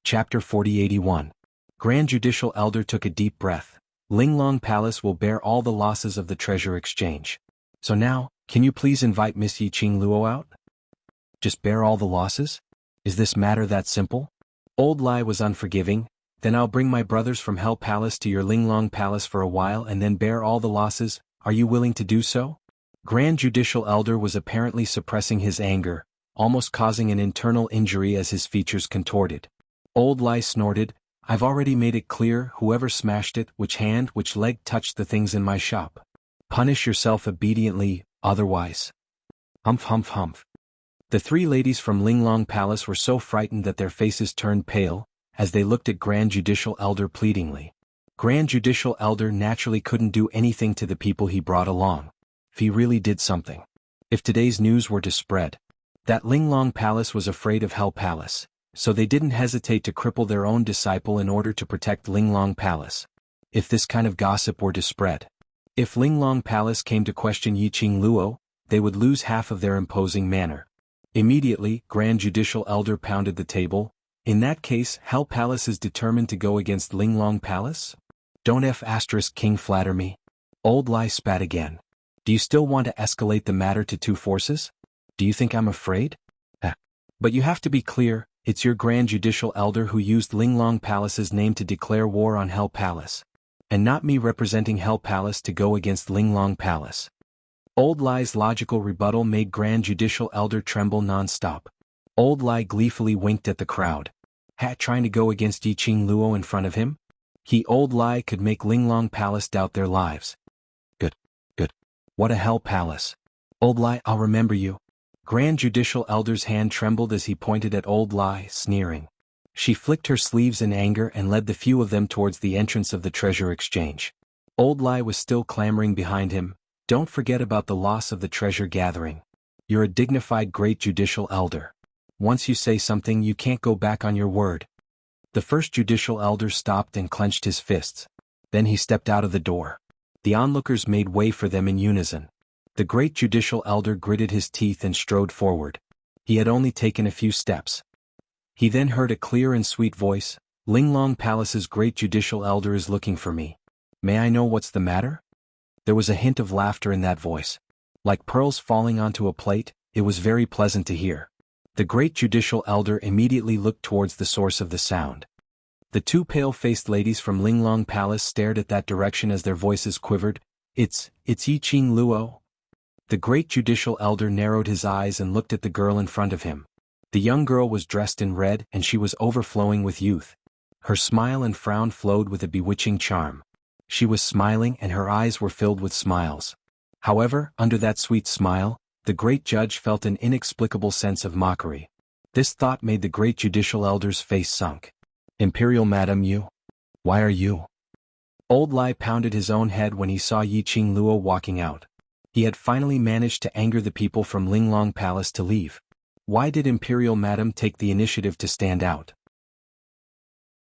Chapter 4081. Grand Judicial Elder took a deep breath. Linglong Palace will bear all the losses of the treasure exchange. So now, can you please invite Miss Yiqing Luo out? Just bear all the losses? Is this matter that simple? Old Lai was unforgiving. Then I'll bring my brothers from Hell Palace to your Linglong Palace for a while and then bear all the losses. Are you willing to do so? Grand Judicial Elder was apparently suppressing his anger, almost causing an internal injury as his features contorted. Old Lai snorted, I've already made it clear whoever smashed it, which hand, which leg touched the things in my shop. Punish yourself obediently, otherwise. Humph humph humph. The three ladies from Linglong Palace were so frightened that their faces turned pale, as they looked at Grand Judicial Elder pleadingly. Grand Judicial Elder naturally couldn't do anything to the people he brought along. If he really did something. If today's news were to spread. That Linglong Palace was afraid of Hell Palace. So they didn't hesitate to cripple their own disciple in order to protect Linglong Palace. If this kind of gossip were to spread. If Linglong Palace came to question Yiqing Luo, they would lose half of their imposing manner. Immediately, Grand Judicial Elder pounded the table. In that case, Hell Palace is determined to go against Linglong Palace? Don't King flatter me. Old Lai spat again. Do you still want to escalate the matter to two forces? Do you think I'm afraid? But you have to be clear. It's your Grand Judicial Elder who used Linglong Palace's name to declare war on Hell Palace. And not me representing Hell Palace to go against Linglong Palace. Old Lai's logical rebuttal made Grand Judicial Elder tremble non-stop. Old Lai gleefully winked at the crowd. Trying to go against Yiqing Luo in front of him? Old Lai could make Linglong Palace doubt their lives. Good. What a Hell Palace. Old Lai, I'll remember you. Grand Judicial Elder's hand trembled as he pointed at Old Lai, sneering. She flicked her sleeves in anger and led the few of them towards the entrance of the treasure exchange. Old Lai was still clamoring behind him. Don't forget about the loss of the treasure gathering. You're a dignified Great Judicial Elder. Once you say something, you can't go back on your word. The first Judicial Elder stopped and clenched his fists. Then he stepped out of the door. The onlookers made way for them in unison. The Great Judicial Elder gritted his teeth and strode forward. He had only taken a few steps. He then heard a clear and sweet voice, Linglong Palace's Great Judicial Elder is looking for me. May I know what's the matter? There was a hint of laughter in that voice. Like pearls falling onto a plate, it was very pleasant to hear. The Great Judicial Elder immediately looked towards the source of the sound. The two pale-faced ladies from Linglong Palace stared at that direction as their voices quivered. It's Yiqing Luo. The Great Judicial Elder narrowed his eyes and looked at the girl in front of him. The young girl was dressed in red and she was overflowing with youth. Her smile and frown flowed with a bewitching charm. She was smiling and her eyes were filled with smiles. However, under that sweet smile, the great judge felt an inexplicable sense of mockery. This thought made the Great Judicial Elder's face sunk. Imperial Madam Yu? Why are you? Old Lai pounded his own head when he saw Yiqing Luo walking out. He had finally managed to anger the people from Linglong Palace to leave. Why did Imperial Madam take the initiative to stand out?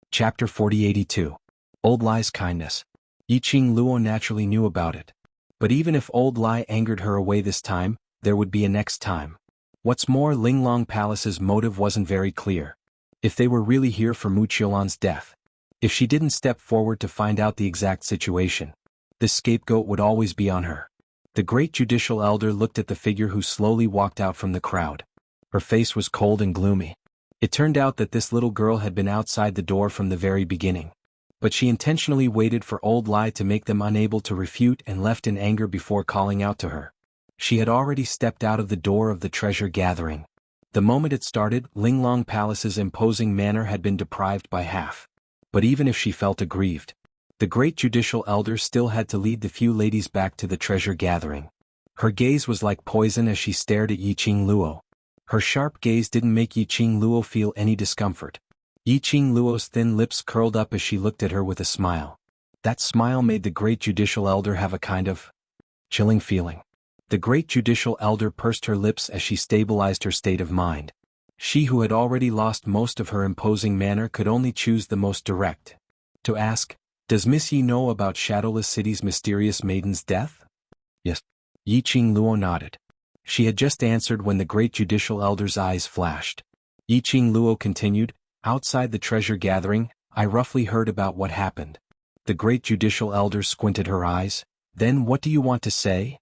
Chapter 4082. Old Lai's kindness. Yiqing Luo naturally knew about it. But even if Old Lai angered her away this time, there would be a next time. What's more, Linglong Palace's motive wasn't very clear. If they were really here for Wuxialover's death. If she didn't step forward to find out the exact situation. The scapegoat would always be on her. The Great Judicial Elder looked at the figure who slowly walked out from the crowd. Her face was cold and gloomy. It turned out that this little girl had been outside the door from the very beginning. But she intentionally waited for Old Lai to make them unable to refute and left in anger before calling out to her. She had already stepped out of the door of the treasure gathering. The moment it started, Linglong Palace's imposing manner had been deprived by half. But even if she felt aggrieved, the Great Judicial Elder still had to lead the few ladies back to the treasure gathering. Her gaze was like poison as she stared at Yiqing Luo. Her sharp gaze didn't make Yiqing Luo feel any discomfort. Yiqing Luo's thin lips curled up as she looked at her with a smile. That smile made the Great Judicial Elder have a kind of chilling feeling. The Great Judicial Elder pursed her lips as she stabilized her state of mind. She who had already lost most of her imposing manner could only choose the most direct. To ask, does Miss Yi know about Shadowless City's mysterious maiden's death? Yes. Yiqing Luo nodded. She had just answered when the Great Judicial Elder's eyes flashed. Yiqing Luo continued, Outside the treasure gathering, I roughly heard about what happened. The great judicial elder squinted her eyes. Then what do you want to say?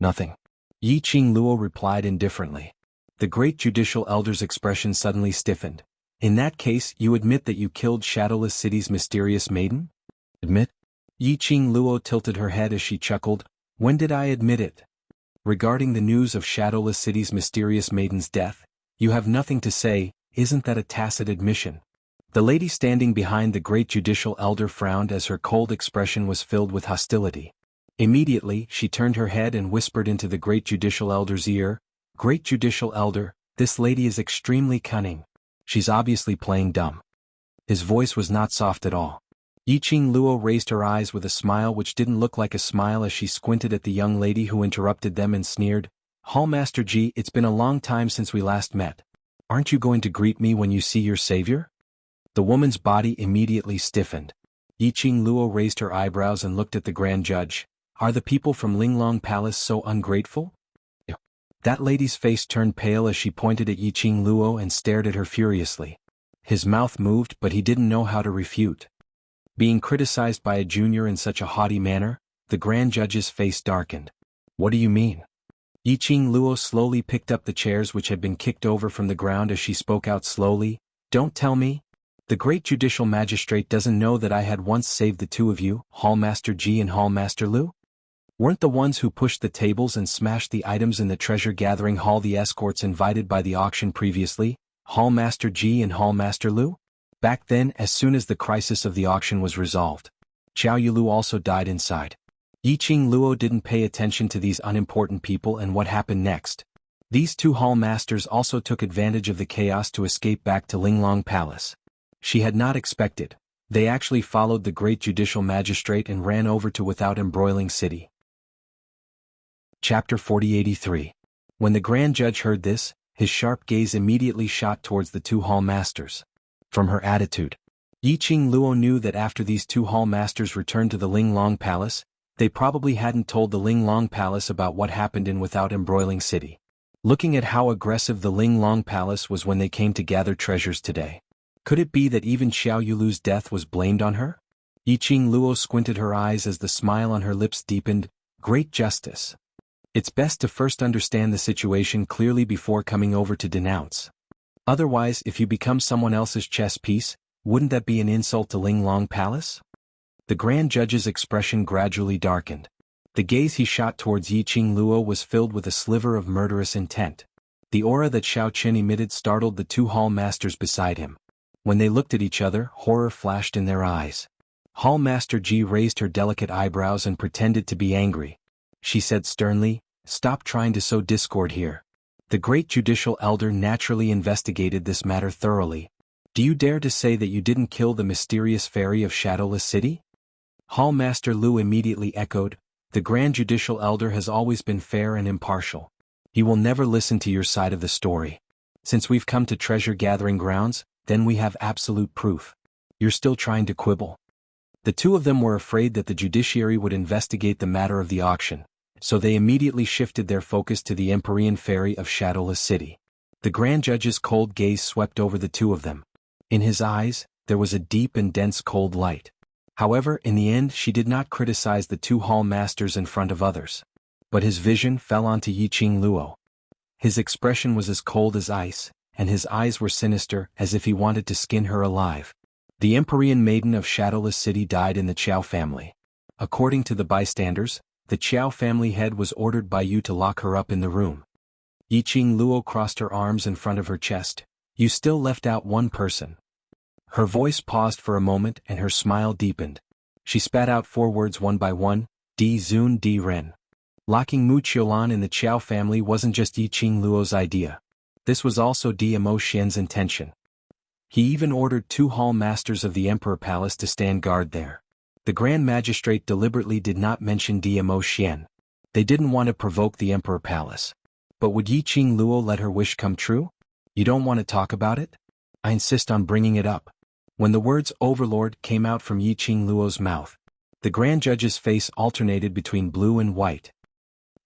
Nothing. Yi Qingluo replied indifferently. The great judicial elder's expression suddenly stiffened. In that case, you admit that you killed Shadowless City's mysterious maiden? Admit? Yi Qingluo tilted her head as she chuckled. When did I admit it? Regarding the news of Shadowless City's mysterious maiden's death, you have nothing to say, isn't that a tacit admission? The lady standing behind the great judicial elder frowned as her cold expression was filled with hostility. Immediately, she turned her head and whispered into the great judicial elder's ear, Great judicial elder, this lady is extremely cunning. She's obviously playing dumb. His voice was not soft at all. Yi Qingluo raised her eyes with a smile which didn't look like a smile as she squinted at the young lady who interrupted them and sneered, Hallmaster Ji, it's been a long time since we last met. Aren't you going to greet me when you see your savior? The woman's body immediately stiffened. Yi Qingluo raised her eyebrows and looked at the grand judge. Are the people from Linglong Palace so ungrateful? That lady's face turned pale as she pointed at Yi Qingluo and stared at her furiously. His mouth moved, but he didn't know how to refute. Being criticized by a junior in such a haughty manner, the grand judge's face darkened. What do you mean? Yi Qingluo slowly picked up the chairs which had been kicked over from the ground as she spoke out slowly. Don't tell me. The great judicial magistrate doesn't know that I had once saved the two of you, Hallmaster Ji and Hallmaster Lu? Weren't the ones who pushed the tables and smashed the items in the treasure-gathering hall the escorts invited by the auction previously, Hallmaster Ji and Hallmaster Lu? Back then, as soon as the crisis of the auction was resolved, Xiao Yulu also died inside. Yi Qingluo didn't pay attention to these unimportant people and what happened next. These two hall masters also took advantage of the chaos to escape back to Linglong Palace. She had not expected. They actually followed the great judicial magistrate and ran over to Without Embroiling City. Chapter 4083. When the grand judge heard this, his sharp gaze immediately shot towards the two hall masters. From her attitude, Yi Qingluo knew that after these two hall masters returned to the Linglong Palace, they probably hadn't told the Linglong Palace about what happened in Without Embroiling City. Looking at how aggressive the Linglong Palace was when they came to gather treasures today. Could it be that even Xiao Yulu's death was blamed on her? Yi Qingluo squinted her eyes as the smile on her lips deepened. Great justice. It's best to first understand the situation clearly before coming over to denounce. Otherwise, if you become someone else's chess piece, wouldn't that be an insult to Linglong Palace? The grand judge's expression gradually darkened. The gaze he shot towards Yi Qingluo was filled with a sliver of murderous intent. The aura that Xiao Qin emitted startled the two hall masters beside him. When they looked at each other, horror flashed in their eyes. Hall Master Ji raised her delicate eyebrows and pretended to be angry. She said sternly, Stop trying to sow discord here. The great judicial elder naturally investigated this matter thoroughly. Do you dare to say that you didn't kill the mysterious fairy of Shadowless City? Hall Master Lu immediately echoed, The grand judicial elder has always been fair and impartial. He will never listen to your side of the story. Since we've come to treasure gathering grounds, then we have absolute proof. You're still trying to quibble. The two of them were afraid that the judiciary would investigate the matter of the auction, so they immediately shifted their focus to the Empyrean Fairy of Shadowless City. The grand judge's cold gaze swept over the two of them. In his eyes, there was a deep and dense cold light. However, in the end she did not criticize the two hall masters in front of others. But his vision fell onto Yi Qingluo. His expression was as cold as ice, and his eyes were sinister as if he wanted to skin her alive. The Empyrean maiden of Shadowless City died in the Qiao family. According to the bystanders, the Qiao family head was ordered by you to lock her up in the room. Yi Qingluo crossed her arms in front of her chest. You still left out one person. Her voice paused for a moment and her smile deepened. She spat out 4 words one by one, Di Zun Di Ren. Locking Mu Qiulan in the Qiao family wasn't just Yi Qingluo's idea. This was also Mo Xian's intention. He even ordered 2 hall masters of the Emperor Palace to stand guard there. The Grand Magistrate deliberately did not mention Mo Xian. They didn't want to provoke the Emperor Palace. But would Yi Qingluo let her wish come true? You don't want to talk about it? I insist on bringing it up. When the words Overlord came out from Yi Qingluo's mouth, the Grand Judge's face alternated between blue and white.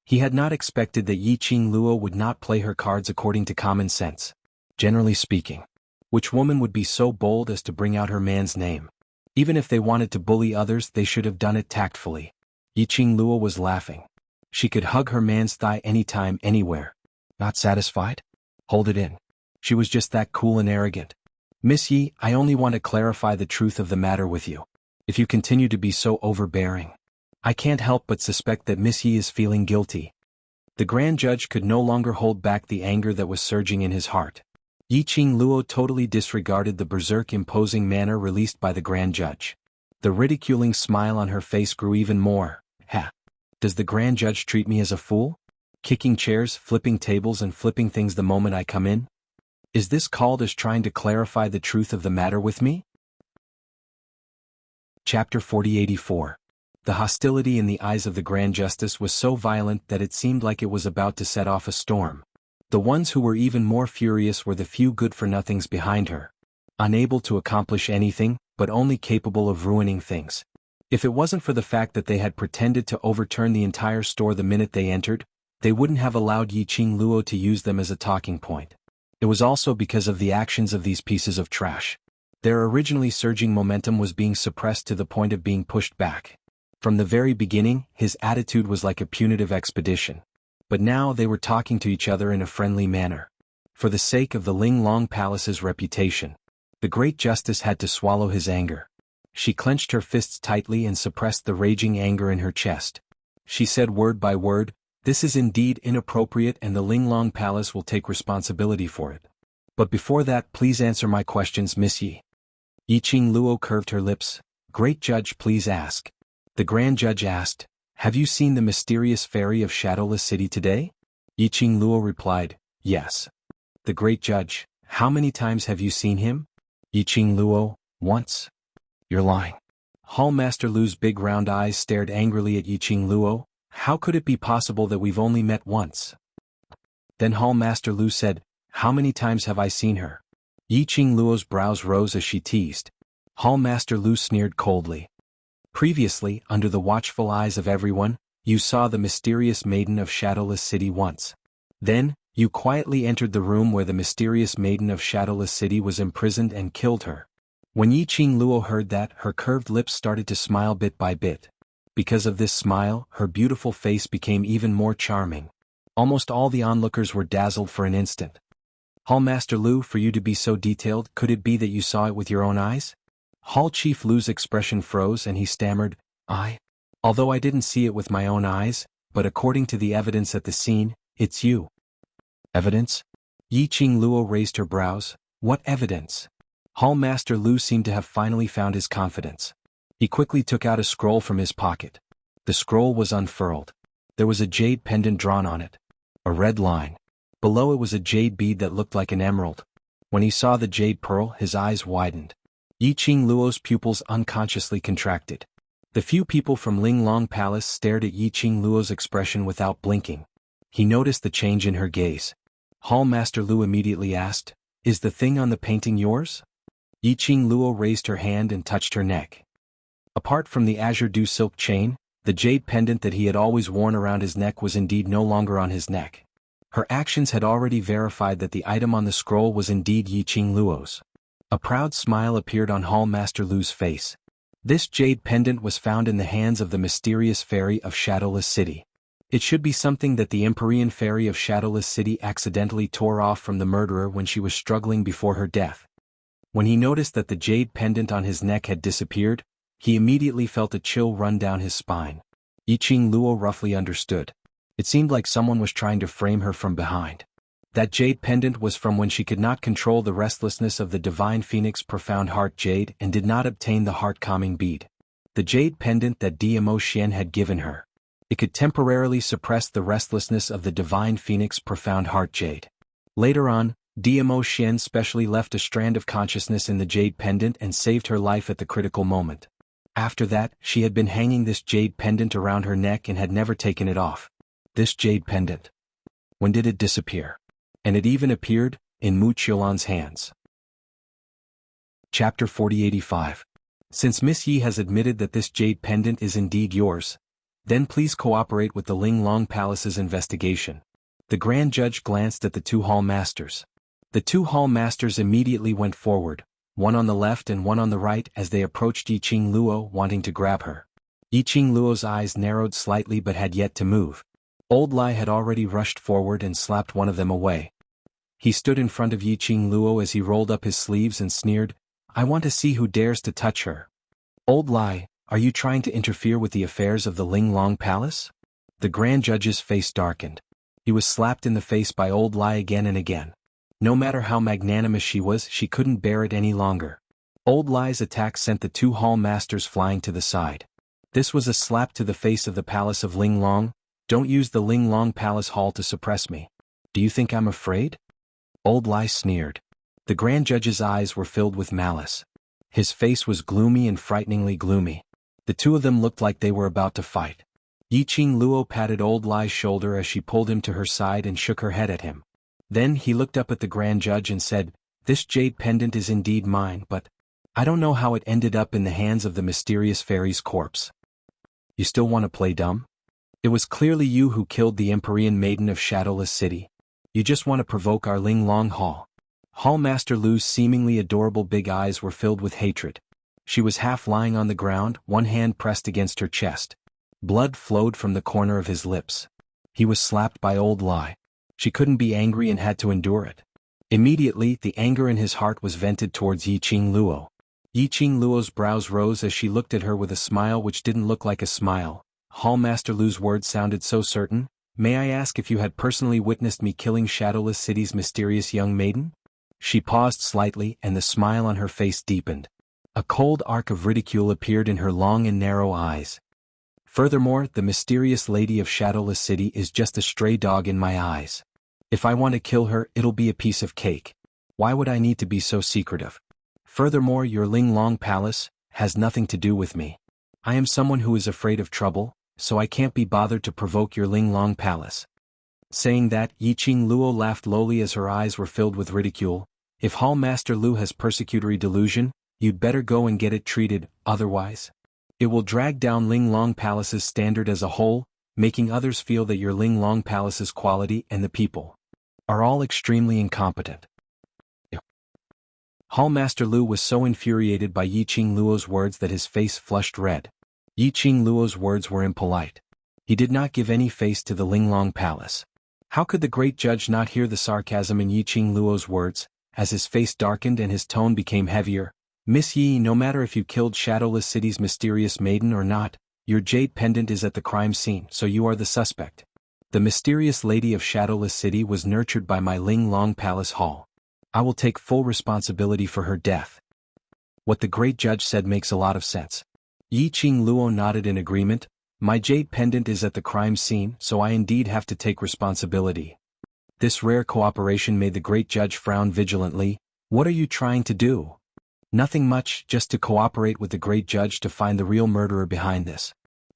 He had not expected that Yi Qingluo would not play her cards according to common sense. Generally speaking, Which woman would be so bold as to bring out her man's name? Even if they wanted to bully others, they should have done it tactfully. Yiqing Luo was laughing. She could hug her man's thigh anytime, anywhere. Not satisfied? Hold it in. She was just that cool and arrogant. Miss Yi, I only want to clarify the truth of the matter with you. If you continue to be so overbearing, I can't help but suspect that Miss Yi is feeling guilty. The Grand Judge could no longer hold back the anger that was surging in his heart. Yiqing Luo totally disregarded the berserk imposing manner released by the Grand Judge. The ridiculing smile on her face grew even more. Ha! Does the Grand Judge treat me as a fool? Kicking chairs, flipping tables and flipping things the moment I come in? Is this called as trying to clarify the truth of the matter with me? Chapter 4084. The hostility in the eyes of the Grand Justice was so violent that it seemed like it was about to set off a storm. The ones who were even more furious were the few good-for-nothings behind her. Unable to accomplish anything, but only capable of ruining things. If it wasn't for the fact that they had pretended to overturn the entire store the minute they entered, they wouldn't have allowed Yiqing Luo to use them as a talking point. It was also because of the actions of these pieces of trash. Their originally surging momentum was being suppressed to the point of being pushed back. From the very beginning, his attitude was like a punitive expedition. But now they were talking to each other in a friendly manner. For the sake of the Ling Long Palace's reputation, the Great Justice had to swallow his anger. She clenched her fists tightly and suppressed the raging anger in her chest. She said word by word, "This is indeed inappropriate and the Ling Long Palace will take responsibility for it. But before that, please answer my questions, Miss Yi." Yiqing Luo curved her lips. "Great Judge, please ask." The Grand Judge asked, "Have you seen the mysterious fairy of Shadowless City today?" Yiqing Luo replied, "Yes." The Great Judge, "How many times have you seen him?" Yiqing Luo, "Once." "You're lying." Hall Master Lu's big round eyes stared angrily at Yiqing Luo. "How could it be possible that we've only met once?" Then Hall Master Lu said, "How many times have I seen her?" Yiqing Luo's brows rose as she teased. Hall Master Lu sneered coldly. "Previously, under the watchful eyes of everyone, you saw the mysterious maiden of Shadowless City once. Then, you quietly entered the room where the mysterious maiden of Shadowless City was imprisoned and killed her." When Yiqing Luo heard that, her curved lips started to smile bit by bit. Because of this smile, her beautiful face became even more charming. Almost all the onlookers were dazzled for an instant. "Hall Master Lu, for you to be so detailed, could it be that you saw it with your own eyes?" Hall Chief Lu's expression froze and he stammered, Although I didn't see it with my own eyes, but according to the evidence at the scene, it's you." "Evidence?" Yiqing Luo raised her brows. "What evidence?" Hall Master Lu seemed to have finally found his confidence. He quickly took out a scroll from his pocket. The scroll was unfurled. There was a jade pendant drawn on it. A red line. Below it was a jade bead that looked like an emerald. When he saw the jade pearl, his eyes widened. Yiqing Luo's pupils unconsciously contracted. The few people from Ling Long Palace stared at Yiqing Luo's expression without blinking. He noticed the change in her gaze. Hall Master Lu immediately asked, "Is the thing on the painting yours?" Yiqing Luo raised her hand and touched her neck. Apart from the azure dew silk chain, the jade pendant that he had always worn around his neck was indeed no longer on his neck. Her actions had already verified that the item on the scroll was indeed Yiqing Luo's. A proud smile appeared on Hall Master Lu's face. This jade pendant was found in the hands of the mysterious fairy of Shadowless City. It should be something that the Empyrean fairy of Shadowless City accidentally tore off from the murderer when she was struggling before her death. When he noticed that the jade pendant on his neck had disappeared, he immediately felt a chill run down his spine. Yiqing Luo roughly understood. It seemed like someone was trying to frame her from behind. That jade pendant was from when she could not control the restlessness of the divine phoenix profound heart jade and did not obtain the heart-calming bead. The jade pendant that Dmo Xian had given her. It could temporarily suppress the restlessness of the divine phoenix profound heart jade. Later on, Dmo Xian specially left a strand of consciousness in the jade pendant and saved her life at the critical moment. After that, she had been hanging this jade pendant around her neck and had never taken it off. This jade pendant. When did it disappear? And it even appeared in Mu Qiulan's hands. Chapter 4085. Since Miss Yi has admitted that this jade pendant is indeed yours, then please cooperate with the Ling Long Palace's investigation. The Grand Judge glanced at the two hall masters. The two hall masters immediately went forward, one on the left and one on the right as they approached Yiqing Luo, wanting to grab her. Yiqing Luo's eyes narrowed slightly but had yet to move. Old Lai had already rushed forward and slapped one of them away. He stood in front of Yiqing Luo as he rolled up his sleeves and sneered, "I want to see who dares to touch her." "Old Lai, are you trying to interfere with the affairs of the Linglong Palace?" The Grand Judge's face darkened. He was slapped in the face by Old Lai again and again. No matter how magnanimous she was, she couldn't bear it any longer. Old Lai's attack sent the two hall masters flying to the side. This was a slap to the face of the Palace of Linglong. "Don't use the Linglong Palace Hall to suppress me. Do you think I'm afraid?" Old Lai sneered. The Grand Judge's eyes were filled with malice. His face was gloomy and frighteningly gloomy. The two of them looked like they were about to fight. Yiqing Luo patted Old Lai's shoulder as she pulled him to her side and shook her head at him. Then he looked up at the Grand Judge and said, "This jade pendant is indeed mine, but I don't know how it ended up in the hands of the mysterious fairy's corpse." "You still want to play dumb? It was clearly you who killed the Empyrean Maiden of Shadowless City. You just want to provoke our Linglong Hall." Hall Master Lu's seemingly adorable big eyes were filled with hatred. She was half lying on the ground, one hand pressed against her chest. Blood flowed from the corner of his lips. He was slapped by Old Lai. She couldn't be angry and had to endure it. Immediately, the anger in his heart was vented towards Yiqing Luo. Yiqing Luo's brows rose as she looked at her with a smile which didn't look like a smile. Hall Master Lu's words sounded so certain. "May I ask if you had personally witnessed me killing Shadowless City's mysterious young maiden?" She paused slightly and the smile on her face deepened. A cold arc of ridicule appeared in her long and narrow eyes. "Furthermore, the mysterious lady of Shadowless City is just a stray dog in my eyes. If I want to kill her, it'll be a piece of cake. Why would I need to be so secretive? Furthermore, your Linglong Palace has nothing to do with me. I am someone who is afraid of trouble, so I can't be bothered to provoke your Linglong Palace." Saying that, Yiqing Luo laughed lowly as her eyes were filled with ridicule. "If Hall Master Lu has persecutory delusion, you'd better go and get it treated, otherwise it will drag down Linglong Palace's standard as a whole, making others feel that your Linglong Palace's quality and the people are all extremely incompetent." Hall Master Lu was so infuriated by Yiqing Luo's words that his face flushed red. Yiqing Luo's words were impolite. He did not give any face to the Linglong Palace. How could the great judge not hear the sarcasm in Yiqing Luo's words? As his face darkened and his tone became heavier, "Miss Yi, no matter if you killed Shadowless City's mysterious maiden or not, your jade pendant is at the crime scene, so you are the suspect. The mysterious lady of Shadowless City was nurtured by my Linglong Palace Hall. I will take full responsibility for her death." What the great judge said makes a lot of sense. Yiqing Luo nodded in agreement. "My jade pendant is at the crime scene, so I indeed have to take responsibility." This rare cooperation made the great judge frown vigilantly. "What are you trying to do?" "Nothing much, just to cooperate with the great judge to find the real murderer behind this."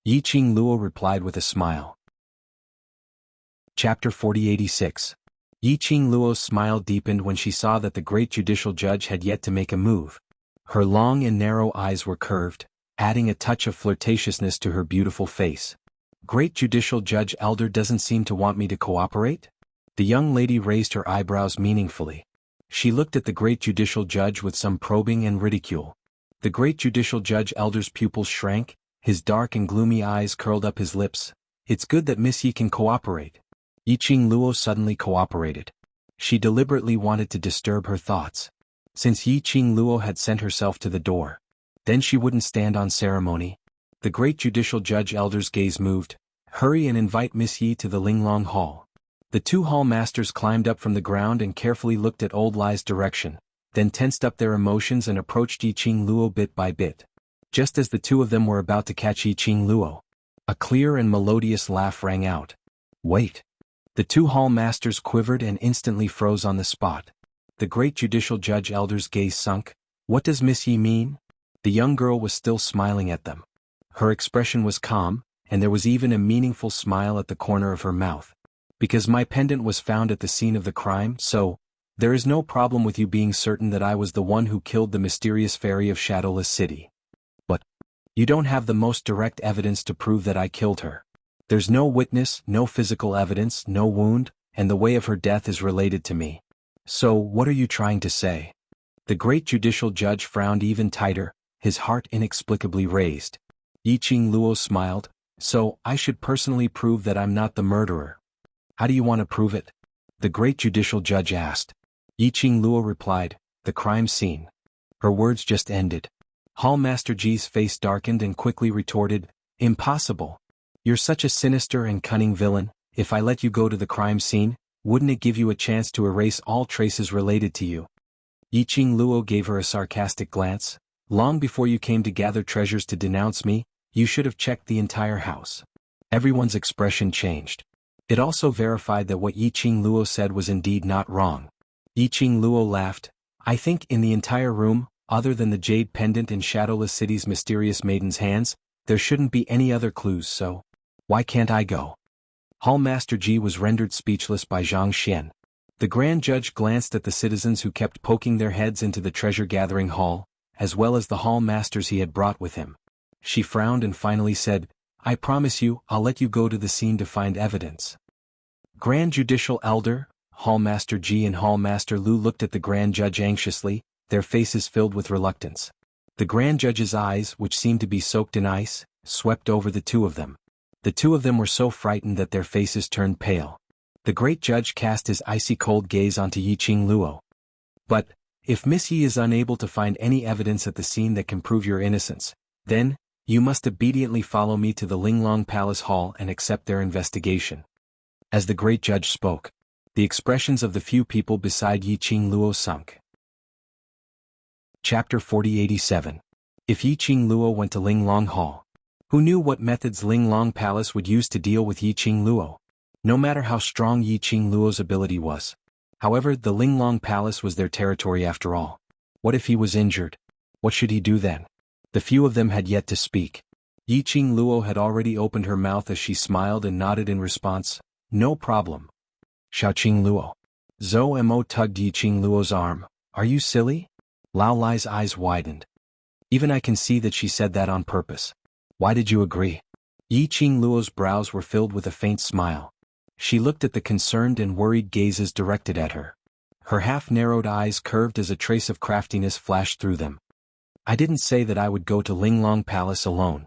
Yiqing Luo replied with a smile. Chapter 4086. Yiqing Luo's smile deepened when she saw that the great judicial judge had yet to make a move. Her long and narrow eyes were curved, adding a touch of flirtatiousness to her beautiful face. "Great judicial judge elder doesn't seem to want me to cooperate?" The young lady raised her eyebrows meaningfully. She looked at the great judicial judge with some probing and ridicule. The great judicial judge elder's pupils shrank, his dark and gloomy eyes curled up his lips. "It's good that Miss Yi can cooperate." Yiqing Luo suddenly cooperated. She deliberately wanted to disturb her thoughts. Since Yiqing Luo had sent herself to the door, then she wouldn't stand on ceremony. The great judicial judge elder's gaze moved. "Hurry and invite Miss Yi to the Linglong Hall." The two hall masters climbed up from the ground and carefully looked at Old Lai's direction, then tensed up their emotions and approached Yiqing Luo bit by bit. Just as the two of them were about to catch Yiqing Luo, a clear and melodious laugh rang out. "Wait." The two hall masters quivered and instantly froze on the spot. The great judicial judge elder's gaze sunk. "What does Miss Yi mean?" The young girl was still smiling at them. Her expression was calm, and there was even a meaningful smile at the corner of her mouth. "Because my pendant was found at the scene of the crime, so there is no problem with you being certain that I was the one who killed the mysterious fairy of Shadowless City. But you don't have the most direct evidence to prove that I killed her. There's no witness, no physical evidence, no wound, and the way of her death is related to me. So, what are you trying to say? The great judicial judge frowned even tighter, his heart inexplicably raised. Yiqing Luo smiled. So, I should personally prove that I'm not the murderer. How do you want to prove it? The great judicial judge asked. Yiqing Luo replied, the crime scene. Her words just ended. Hall Master Ji's face darkened and quickly retorted, impossible. You're such a sinister and cunning villain. If I let you go to the crime scene, wouldn't it give you a chance to erase all traces related to you? Yiqing Luo gave her a sarcastic glance. Long before you came to gather treasures to denounce me, you should have checked the entire house. Everyone's expression changed. It also verified that what Yiqing Luo said was indeed not wrong. Yiqing Luo laughed. I think in the entire room, other than the jade pendant in Shadowless City's mysterious maiden's hands, there shouldn't be any other clues, so why can't I go? Hall Master Ji was rendered speechless by Zhang Xian. The Grand Judge glanced at the citizens who kept poking their heads into the treasure-gathering hall, as well as the hall masters he had brought with him. She frowned and finally said, I promise you, I'll let you go to the scene to find evidence. Grand Judicial Elder, Hall Master Ji and Hall Master Lu looked at the Grand Judge anxiously, their faces filled with reluctance. The Grand Judge's eyes, which seemed to be soaked in ice, swept over the two of them. The two of them were so frightened that their faces turned pale. The Great Judge cast his icy-cold gaze onto Yiqing Luo. But, if Miss Yi is unable to find any evidence at the scene that can prove your innocence, then, you must obediently follow me to the Linglong Palace Hall and accept their investigation. As the Great Judge spoke, the expressions of the few people beside Yiqing Luo sunk. Chapter 4087. If Yiqing Luo went to Linglong Hall, who knew what methods Linglong Palace would use to deal with Yiqing Luo? No matter how strong Yiqing Luo's ability was. However, the Linglong Palace was their territory after all. What if he was injured? What should he do then? The few of them had yet to speak. Yiqing Luo had already opened her mouth as she smiled and nodded in response. No problem. Xiaoqing Luo. Zhou Mo tugged Yiqing Luo's arm. Are you silly? Lao Lai's eyes widened. Even I can see that she said that on purpose. Why did you agree? Yiqing Luo's brows were filled with a faint smile. She looked at the concerned and worried gazes directed at her. Her half-narrowed eyes curved as a trace of craftiness flashed through them. I didn't say that I would go to Linglong Palace alone.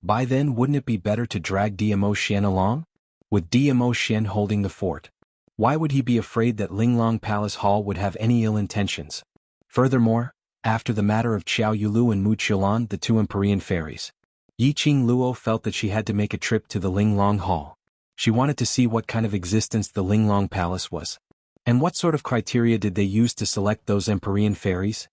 By then wouldn't it be better to drag Dmo Xian along? With Dmo Xian holding the fort. Why would he be afraid that Linglong Palace Hall would have any ill intentions? Furthermore, after the matter of Qiao Yulu and Mu Qilan, the two Empyrean fairies, Yiqing Luo felt that she had to make a trip to the Linglong Hall. She wanted to see what kind of existence the Linglong Palace was. And what sort of criteria did they use to select those Empyrean fairies?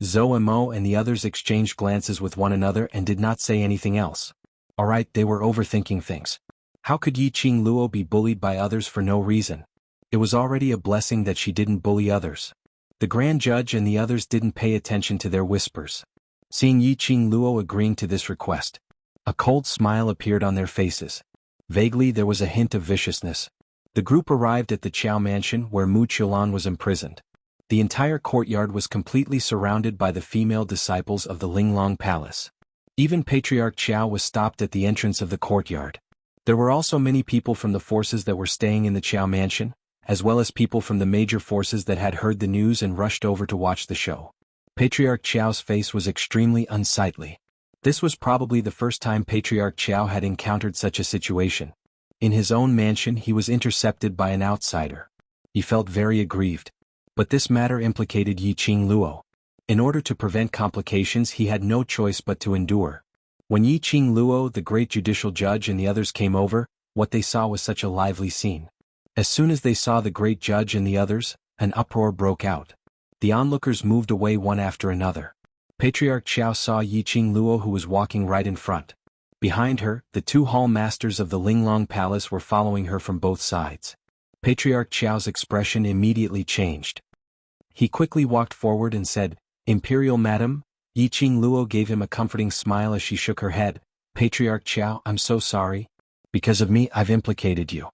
Zhou Mo and the others exchanged glances with one another and did not say anything else. Alright, they were overthinking things. How could Yiqing Luo be bullied by others for no reason? It was already a blessing that she didn't bully others. The Grand Judge and the others didn't pay attention to their whispers. Seeing Yiqing Luo agreeing to this request, a cold smile appeared on their faces. Vaguely there was a hint of viciousness. The group arrived at the Qiao mansion where Mu Qilan was imprisoned. The entire courtyard was completely surrounded by the female disciples of the Linglong Palace. Even Patriarch Qiao was stopped at the entrance of the courtyard. There were also many people from the forces that were staying in the Qiao mansion, as well as people from the major forces that had heard the news and rushed over to watch the show. Patriarch Qiao's face was extremely unsightly. This was probably the first time Patriarch Qiao had encountered such a situation. In his own mansion he was intercepted by an outsider. He felt very aggrieved. But this matter implicated Yiqing Luo. In order to prevent complications he had no choice but to endure. When Yiqing Luo, the great judicial judge and the others came over, what they saw was such a lively scene. As soon as they saw the great judge and the others, an uproar broke out. The onlookers moved away one after another. Patriarch Qiao saw Yiqing Luo who was walking right in front. Behind her, the two hall masters of the Linglong Palace were following her from both sides. Patriarch Qiao's expression immediately changed. He quickly walked forward and said, Imperial Madam? Yiqing Luo gave him a comforting smile as she shook her head. Patriarch Qiao, I'm so sorry. Because of me, I've implicated you.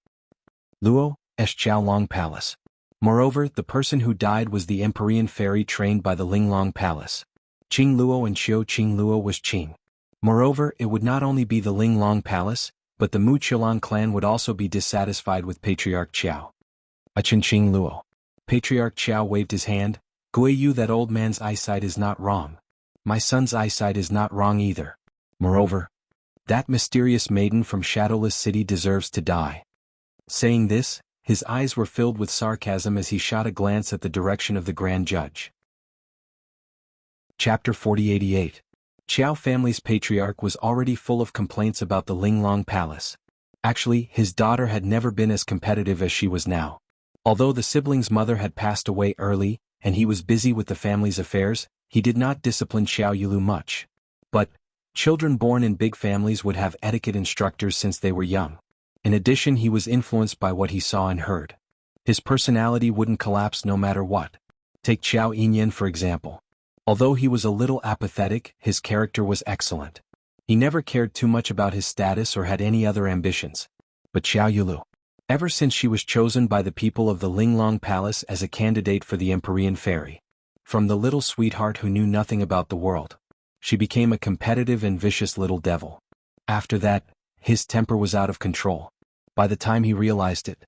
Luo, Xiaolong Palace. Moreover, the person who died was the Empyrean fairy trained by the Linglong Palace. Qing Luo and Xiaoqing Luo was Qing. Moreover, it would not only be the Linglong Palace, but the Mu Qilan clan would also be dissatisfied with Patriarch Qiao. Qing Luo. Patriarch Xiao waved his hand. Guiyu, that old man's eyesight is not wrong. My son's eyesight is not wrong either. Moreover, that mysterious maiden from Shadowless City deserves to die. Saying this, his eyes were filled with sarcasm as he shot a glance at the direction of the Grand Judge. Chapter 4088. Xiao family's patriarch was already full of complaints about the Linglong Palace. Actually, his daughter had never been as competitive as she was now. Although the sibling's mother had passed away early, and he was busy with the family's affairs, he did not discipline Xiao Yulu much. But children born in big families would have etiquette instructors since they were young. In addition, he was influenced by what he saw and heard. His personality wouldn't collapse no matter what. Take Xiao Yinyan for example. Although he was a little apathetic, his character was excellent. He never cared too much about his status or had any other ambitions. But Xiao Yulu, ever since she was chosen by the people of the Linglong Palace as a candidate for the Empyrean Fairy, from the little sweetheart who knew nothing about the world, she became a competitive and vicious little devil. After that, his temper was out of control. By the time he realized it,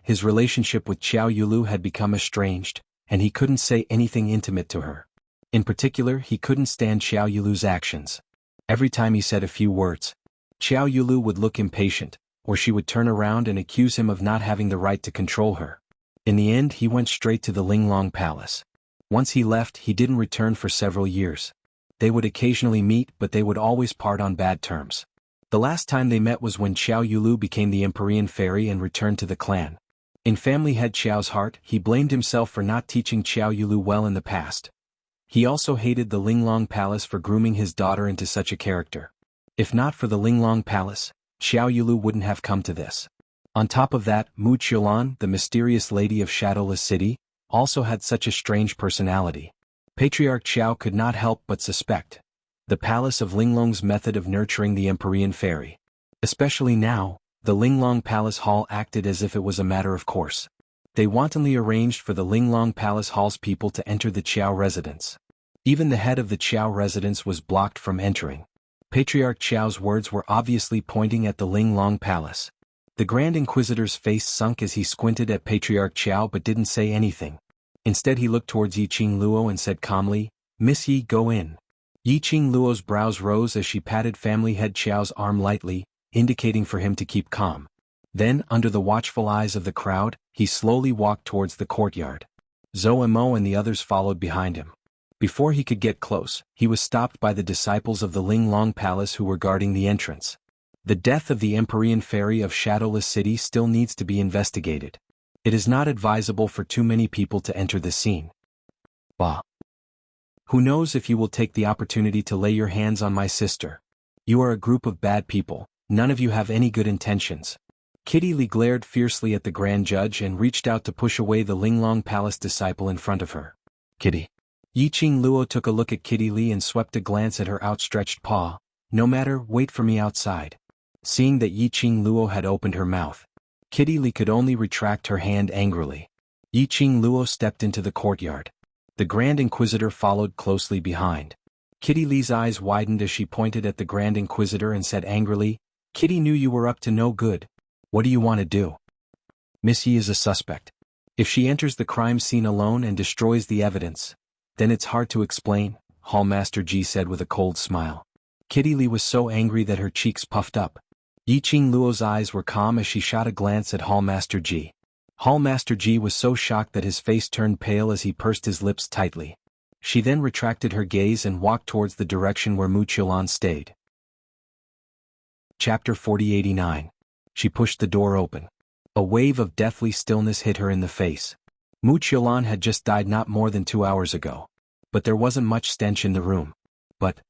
his relationship with Xiao Yulu had become estranged, and he couldn't say anything intimate to her. In particular, he couldn't stand Xiao Yulu's actions. Every time he said a few words, Xiao Yulu would look impatient, or she would turn around and accuse him of not having the right to control her. In the end, he went straight to the Linglong Palace. Once he left, he didn't return for several years. They would occasionally meet, but they would always part on bad terms. The last time they met was when Xiao Yulu became the Empyrean Fairy and returned to the clan. In family head Xiao's heart, he blamed himself for not teaching Xiao Yulu well in the past. He also hated the Linglong Palace for grooming his daughter into such a character. If not for the Linglong Palace, Xiao Yulu wouldn't have come to this. On top of that, Wuxialover, the mysterious lady of Shadowless City, also had such a strange personality. Patriarch Xiao could not help but suspect the Palace of Linglong's method of nurturing the Empyrean Fairy. Especially now, the Linglong Palace Hall acted as if it was a matter of course. They wantonly arranged for the Linglong Palace Hall's people to enter the Qiao residence. Even the head of the Qiao residence was blocked from entering. Patriarch Qiao's words were obviously pointing at the Linglong Palace. The Grand Inquisitor's face sunk as he squinted at Patriarch Qiao but didn't say anything. Instead he looked towards Yiqing Luo and said calmly, "Miss Yi, go in." Yiqing Luo's brows rose as she patted family head Qiao's arm lightly, indicating for him to keep calm. Then, under the watchful eyes of the crowd, he slowly walked towards the courtyard. Zhou Mo and the others followed behind him. Before he could get close, he was stopped by the disciples of the Linglong Palace who were guarding the entrance. The death of the Empyrean Fairy of Shadowless City still needs to be investigated. It is not advisable for too many people to enter the scene. Bah. Who knows if you will take the opportunity to lay your hands on my sister. You are a group of bad people, none of you have any good intentions. Kitty Li glared fiercely at the Grand Judge and reached out to push away the Linglong Palace disciple in front of her. Kitty. Yiqing Luo took a look at Kitty Li and swept a glance at her outstretched paw. No matter, wait for me outside. Seeing that Yiqing Luo had opened her mouth, Kitty Li could only retract her hand angrily. Yiqing Luo stepped into the courtyard. The Grand Inquisitor followed closely behind. Kitty Li's eyes widened as she pointed at the Grand Inquisitor and said angrily, "Kitty knew you were up to no good. What do you want to do?" Miss Yi is a suspect. If she enters the crime scene alone and destroys the evidence, then it's hard to explain, Hallmaster Ji said with a cold smile. Kitty Li was so angry that her cheeks puffed up. Yiqing Luo's eyes were calm as she shot a glance at Hallmaster Ji. Hallmaster Ji was so shocked that his face turned pale as he pursed his lips tightly. She then retracted her gaze and walked towards the direction where Wuxialover stayed. Chapter 4089. She pushed the door open. A wave of deathly stillness hit her in the face. Wuxialover had just died not more than 2 hours ago. But there wasn't much stench in the room. But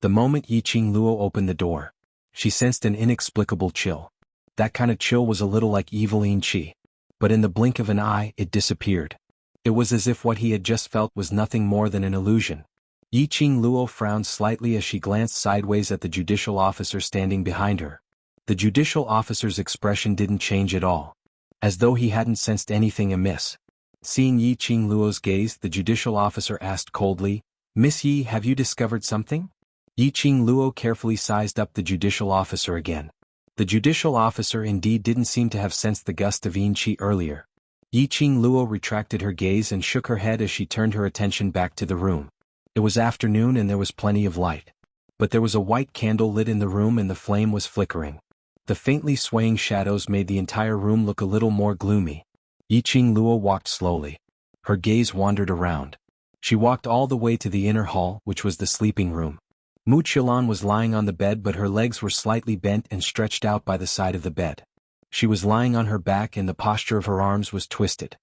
the moment Yiqing Luo opened the door, she sensed an inexplicable chill. That kind of chill was a little like Eveline Qi. But in the blink of an eye, it disappeared. It was as if what he had just felt was nothing more than an illusion. Yiqing Luo frowned slightly as she glanced sideways at the judicial officer standing behind her. The judicial officer's expression didn't change at all, as though he hadn't sensed anything amiss. Seeing Yiqing Luo's gaze, the judicial officer asked coldly, "Miss Yi, have you discovered something?" Yiqing Luo carefully sized up the judicial officer again. The judicial officer indeed didn't seem to have sensed the gust of Yin Qi earlier. Yiqing Luo retracted her gaze and shook her head as she turned her attention back to the room. It was afternoon and there was plenty of light. But there was a white candle lit in the room and the flame was flickering. The faintly swaying shadows made the entire room look a little more gloomy. Yiqing Luo walked slowly. Her gaze wandered around. She walked all the way to the inner hall, which was the sleeping room. Wuxialover was lying on the bed, but her legs were slightly bent and stretched out by the side of the bed. She was lying on her back and the posture of her arms was twisted.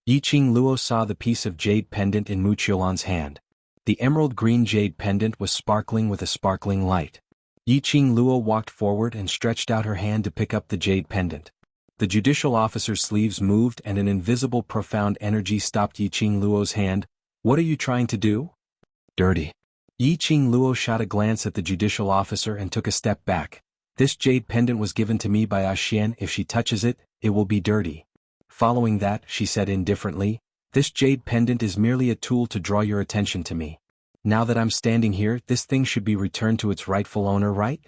Yiqing Luo saw the piece of jade pendant in Wuxialover's hand. The emerald green jade pendant was sparkling with a sparkling light. Yiqing Luo walked forward and stretched out her hand to pick up the jade pendant. The judicial officer's sleeves moved and an invisible profound energy stopped Yiqing Luo's hand. "What are you trying to do?" "Dirty." Yiqing Luo shot a glance at the judicial officer and took a step back. "This jade pendant was given to me by Xian. If she touches it, it will be dirty." Following that, she said indifferently, "This jade pendant is merely a tool to draw your attention to me. Now that I'm standing here, this thing should be returned to its rightful owner, right?"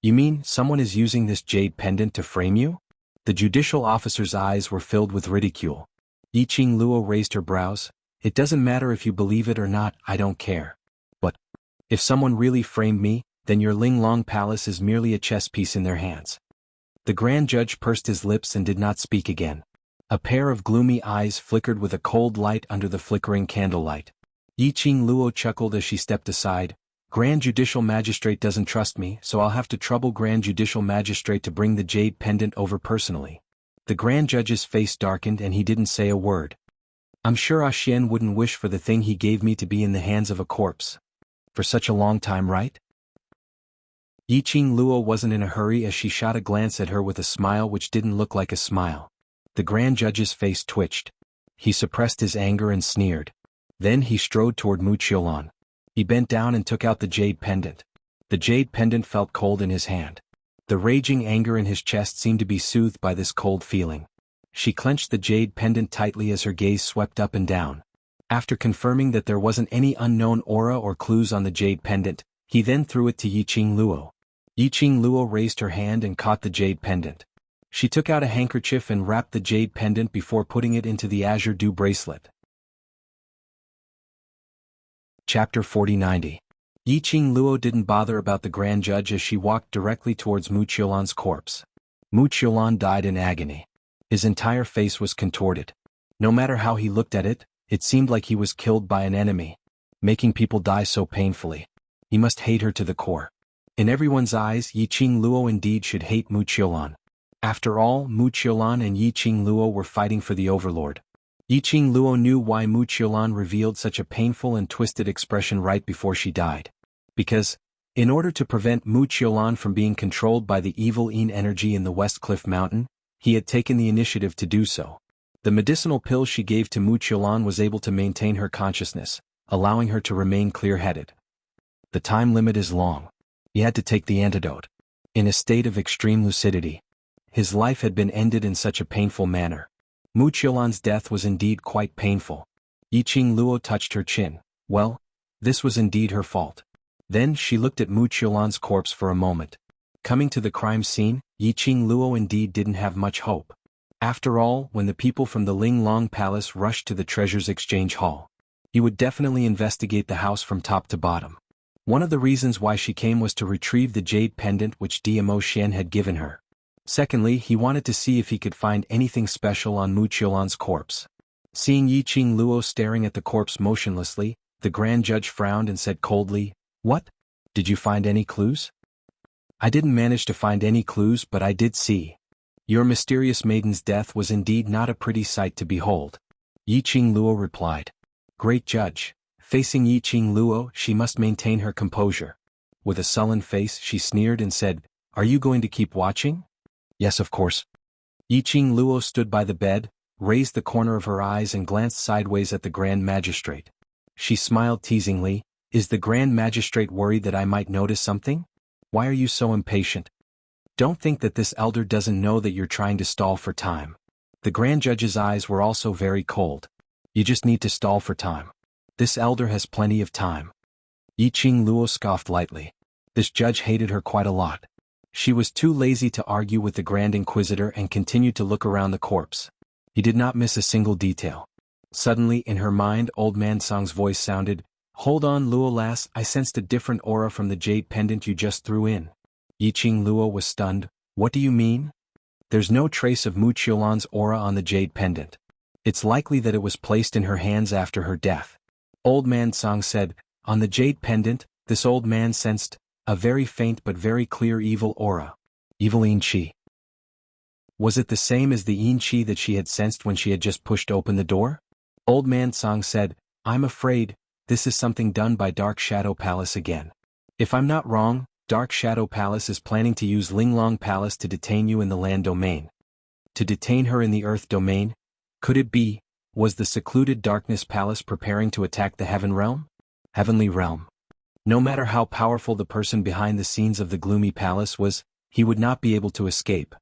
"You mean someone is using this jade pendant to frame you?" The judicial officer's eyes were filled with ridicule. Yiqing Luo raised her brows. "It doesn't matter if you believe it or not, I don't care. But if someone really framed me, then your Linglong Palace is merely a chess piece in their hands." The grand judge pursed his lips and did not speak again. A pair of gloomy eyes flickered with a cold light under the flickering candlelight. Yiqing Luo chuckled as she stepped aside. "Grand Judicial Magistrate doesn't trust me, so I'll have to trouble Grand Judicial Magistrate to bring the jade pendant over personally." The grand judge's face darkened and he didn't say a word. "I'm sure Xian wouldn't wish for the thing he gave me to be in the hands of a corpse. For such a long time, right?" Yiqing Luo wasn't in a hurry as she shot a glance at her with a smile which didn't look like a smile. The grand judge's face twitched. He suppressed his anger and sneered. Then he strode toward Wuxialover. He bent down and took out the jade pendant. The jade pendant felt cold in his hand. The raging anger in his chest seemed to be soothed by this cold feeling. She clenched the jade pendant tightly as her gaze swept up and down. After confirming that there wasn't any unknown aura or clues on the jade pendant, he then threw it to Yiqing Luo. Yiqing Luo raised her hand and caught the jade pendant. She took out a handkerchief and wrapped the jade pendant before putting it into the azure dew bracelet. Chapter 4090. Yiqing Luo didn't bother about the grand judge as she walked directly towards Wuxialover's corpse. Wuxialover died in agony. His entire face was contorted. No matter how he looked at it, it seemed like he was killed by an enemy, making people die so painfully. He must hate her to the core. In everyone's eyes, Yiqing Luo indeed should hate Wuxialover. After all, Wuxialover and Yiqing Luo were fighting for the overlord. Yiqing Luo knew why Wuxialover revealed such a painful and twisted expression right before she died. Because, in order to prevent Wuxialover from being controlled by the evil Yin energy in the West Cliff Mountain, he had taken the initiative to do so. The medicinal pill she gave to Wuxialover was able to maintain her consciousness, allowing her to remain clear-headed. The time limit is long. He had to take the antidote. In a state of extreme lucidity. His life had been ended in such a painful manner. Wuxialover's death was indeed quite painful. Yiqing Luo touched her chin. Well, this was indeed her fault. Then she looked at Wuxialover's corpse for a moment. Coming to the crime scene, Yiqing Luo indeed didn't have much hope. After all, when the people from the Linglong Palace rushed to the treasures exchange hall, he would definitely investigate the house from top to bottom. One of the reasons why she came was to retrieve the jade pendant which Dmo Xian had given her. Secondly, he wanted to see if he could find anything special on Wuxialover's corpse. Seeing Yiqing Luo staring at the corpse motionlessly, the grand judge frowned and said coldly, "What? Did you find any clues?" "I didn't manage to find any clues, but I did see. Your mysterious maiden's death was indeed not a pretty sight to behold," Yiqing Luo replied. Great judge. Facing Yiqing Luo, she must maintain her composure. With a sullen face, she sneered and said, "Are you going to keep watching?" "Yes, of course." Yiqing Luo stood by the bed, raised the corner of her eyes and glanced sideways at the Grand Magistrate. She smiled teasingly. "Is the Grand Magistrate worried that I might notice something? Why are you so impatient? Don't think that this elder doesn't know that you're trying to stall for time." The Grand Judge's eyes were also very cold. "You just need to stall for time. This elder has plenty of time." Yiqing Luo scoffed lightly. This judge hated her quite a lot. She was too lazy to argue with the Grand Inquisitor and continued to look around the corpse. He did not miss a single detail. Suddenly, in her mind, Old Man Song's voice sounded, "Hold on, Luo lass, I sensed a different aura from the jade pendant you just threw in." Yiqing Luo was stunned. "What do you mean?" "There's no trace of Mu Qiulan's aura on the jade pendant. It's likely that it was placed in her hands after her death." Old Man Song said, "On the jade pendant, this old man sensed a very faint but very clear evil aura. Evil Yin Qi. Was it the same as the Yin Qi that she had sensed when she had just pushed open the door?" Old Man Song said, "I'm afraid this is something done by Dark Shadow Palace again. If I'm not wrong, Dark Shadow Palace is planning to use Linglong Palace to detain you in the land domain." To detain her in the earth domain? Could it be, was the secluded Darkness Palace preparing to attack the Heaven Realm? Heavenly Realm. No matter how powerful the person behind the scenes of the gloomy palace was, he would not be able to escape.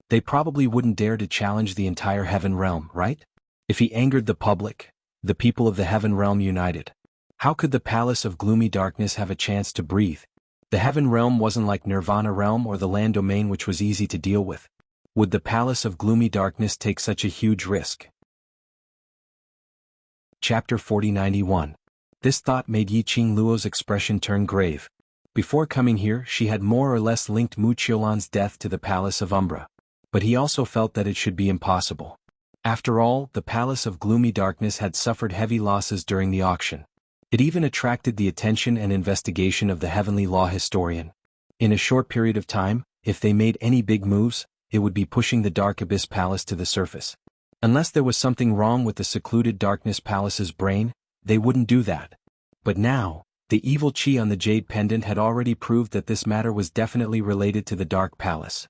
They probably wouldn't dare to challenge the entire Heaven Realm, right? If he angered the public, the people of the Heaven Realm united. How could the Palace of Gloomy Darkness have a chance to breathe? The Heaven Realm wasn't like Nirvana Realm or the land domain, which was easy to deal with. Would the Palace of Gloomy Darkness take such a huge risk? Chapter 4091. This thought made Yiqing Luo's expression turn grave. Before coming here, she had more or less linked Mu Qiulan's death to the Palace of Umbra. But he also felt that it should be impossible. After all, the Palace of Gloomy Darkness had suffered heavy losses during the auction. It even attracted the attention and investigation of the Heavenly Law historian. In a short period of time, if they made any big moves, it would be pushing the Dark Abyss Palace to the surface. Unless there was something wrong with the secluded Darkness Palace's brain, they wouldn't do that. But now, the evil Qi on the Jade Pendant had already proved that this matter was definitely related to the Dark Palace.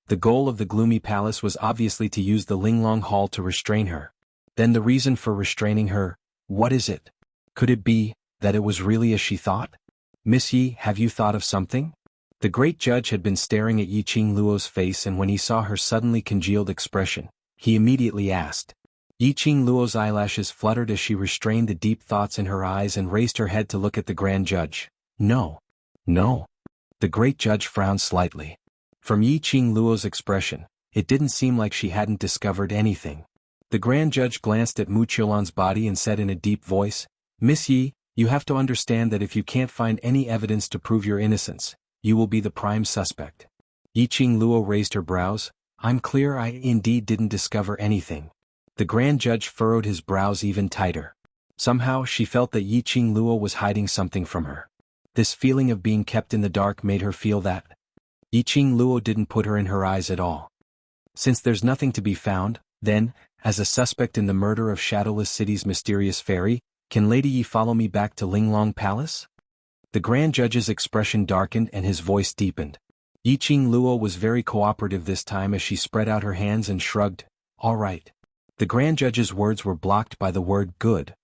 The goal of the Gloomy Palace was obviously to use the Linglong Hall to restrain her. Then the reason for restraining her, what is it? Could it be that it was really as she thought? "Miss Yi, have you thought of something?" The great judge had been staring at Yiqing Luo's face, and when he saw her suddenly congealed expression, he immediately asked. Yiqing Luo's eyelashes fluttered as she restrained the deep thoughts in her eyes and raised her head to look at the grand judge. "No. No." The great judge frowned slightly. From Yiqing Luo's expression, it didn't seem like she hadn't discovered anything. The grand judge glanced at Mu Qiulan's body and said in a deep voice, "Miss Yi, you have to understand that if you can't find any evidence to prove your innocence, you will be the prime suspect." Yiqing Luo raised her brows. "I'm clear I indeed didn't discover anything." The grand judge furrowed his brows even tighter. Somehow she felt that Yiqing Luo was hiding something from her. This feeling of being kept in the dark made her feel that Yiqing Luo didn't put her in her eyes at all. Since there's nothing to be found, then, as a suspect in the murder of Shadowless City's mysterious fairy, can Lady Yi follow me back to Linglong Palace? The grand judge's expression darkened and his voice deepened. Yiqing Luo was very cooperative this time as she spread out her hands and shrugged. "All right." The grand judge's words were blocked by the word "good."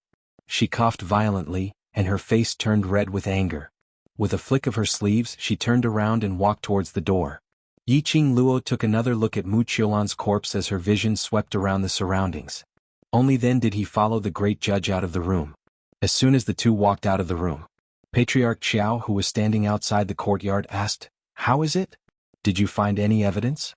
She coughed violently, and her face turned red with anger. With a flick of her sleeves, she turned around and walked towards the door. Yiqing Luo took another look at Mu Qiulan's corpse as her vision swept around the surroundings. Only then did he follow the great judge out of the room. As soon as the two walked out of the room, Patriarch Xiao, who was standing outside the courtyard, asked, "How is it? Did you find any evidence?"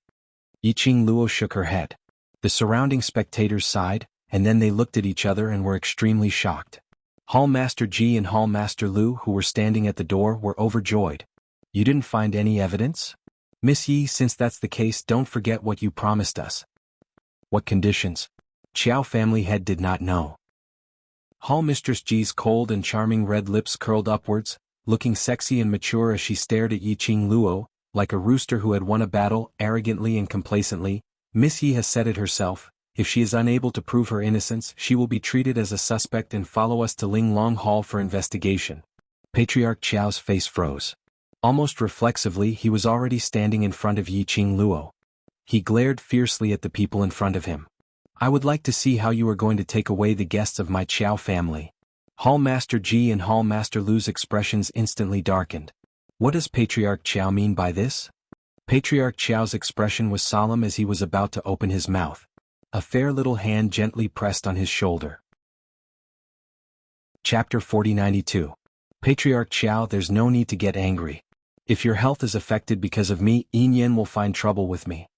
Yiqing Luo shook her head. The surrounding spectators sighed, and then they looked at each other and were extremely shocked. Hall Master Ji and Hall Master Lu, who were standing at the door, were overjoyed. "You didn't find any evidence? Miss Yi, since that's the case, don't forget what you promised us." "What conditions?" Xiao family head did not know. Hall Mistress Ji's cold and charming red lips curled upwards, looking sexy and mature as she stared at Yiqing Luo, like a rooster who had won a battle, arrogantly and complacently. "Miss Yi has said it herself. If she is unable to prove her innocence, she will be treated as a suspect and follow us to Linglong Hall for investigation." Patriarch Xiao's face froze. Almost reflexively, he was already standing in front of Yiqing Luo. He glared fiercely at the people in front of him. "I would like to see how you are going to take away the guests of my Qiao family." Hall Master Ji and Hall Master Lu's expressions instantly darkened. What does Patriarch Xiao mean by this? Patriarch Xiao's expression was solemn as he was about to open his mouth. A fair little hand gently pressed on his shoulder. Chapter 4092. Patriarch Xiao, there's no need to get angry. If your health is affected because of me, Yin Yan will find trouble with me.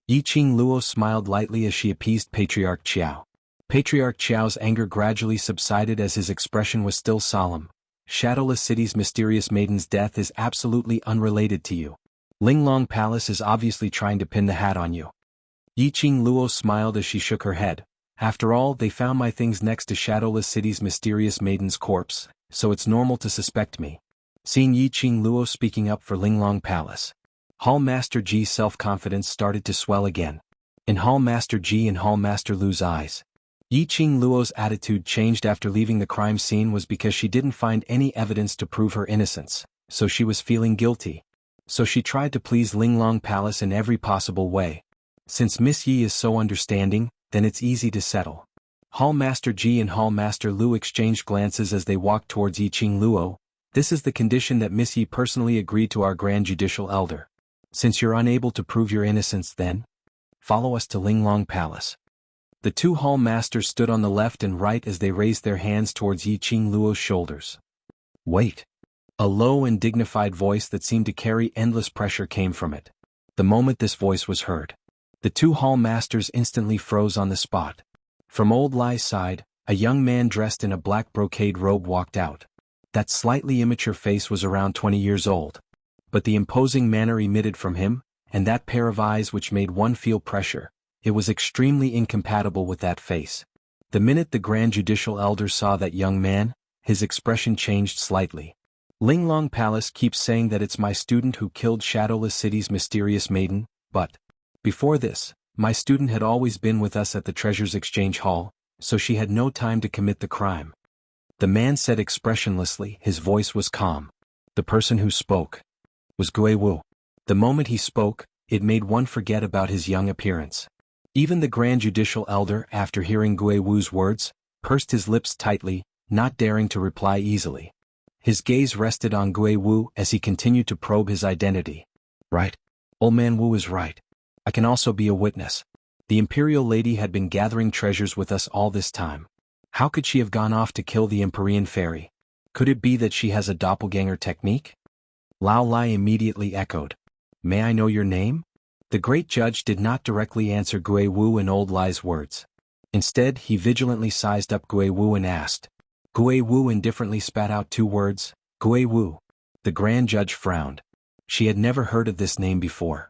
Yiqing Luo smiled lightly as she appeased Patriarch Qiao. Patriarch Qiao's anger gradually subsided as his expression was still solemn. Shadowless City's mysterious maiden's death is absolutely unrelated to you. Linglong Palace is obviously trying to pin the hat on you. Yiqing Luo smiled as she shook her head. After all, they found my things next to Shadowless City's mysterious maiden's corpse, so it's normal to suspect me. Seeing Yiqing Luo speaking up for Linglong Palace, Hall Master Ji's self-confidence started to swell again. In Hall Master Ji and Hall Master Lu's eyes, Yiqing Luo's attitude changed after leaving the crime scene was because she didn't find any evidence to prove her innocence, so she was feeling guilty. So she tried to please Linglong Palace in every possible way. Since Miss Yi is so understanding, then it's easy to settle. Hall Master Ji and Hall Master Lu exchanged glances as they walked towards Yiqing Luo. This is the condition that Miss Yi personally agreed to our Grand Judicial Elder. Since you're unable to prove your innocence then, follow us to Linglong Palace. The two Hall Masters stood on the left and right as they raised their hands towards Yiqing Luo's shoulders. Wait. A low and dignified voice that seemed to carry endless pressure came from it. The moment this voice was heard, the two Hall Masters instantly froze on the spot. From Old Lai's side, a young man dressed in a black brocade robe walked out. That slightly immature face was around 20 years old. But the imposing manner emitted from him, and that pair of eyes which made one feel pressure, it was extremely incompatible with that face. The minute the Grand Judicial Elder saw that young man, his expression changed slightly. Linglong Palace keeps saying that it's my student who killed Shadowless City's mysterious maiden, but before this, my student had always been with us at the Treasures Exchange Hall, so she had no time to commit the crime. The man said expressionlessly, his voice was calm. The person who spoke was Gui Wu. The moment he spoke, it made one forget about his young appearance. Even the Grand Judicial Elder, after hearing Gui Wu's words, pursed his lips tightly, not daring to reply easily. His gaze rested on Gui Wu as he continued to probe his identity. Right. Old man Wu is right. I can also be a witness. The Imperial Lady had been gathering treasures with us all this time. How could she have gone off to kill the Empyrean Fairy? Could it be that she has a doppelganger technique? Lao Lai immediately echoed. May I know your name? The great judge did not directly answer Gui Wu and Old Lai's words. Instead, he vigilantly sized up Gui Wu and asked. Gui Wu indifferently spat out two words, Gui Wu. The grand judge frowned. She had never heard of this name before.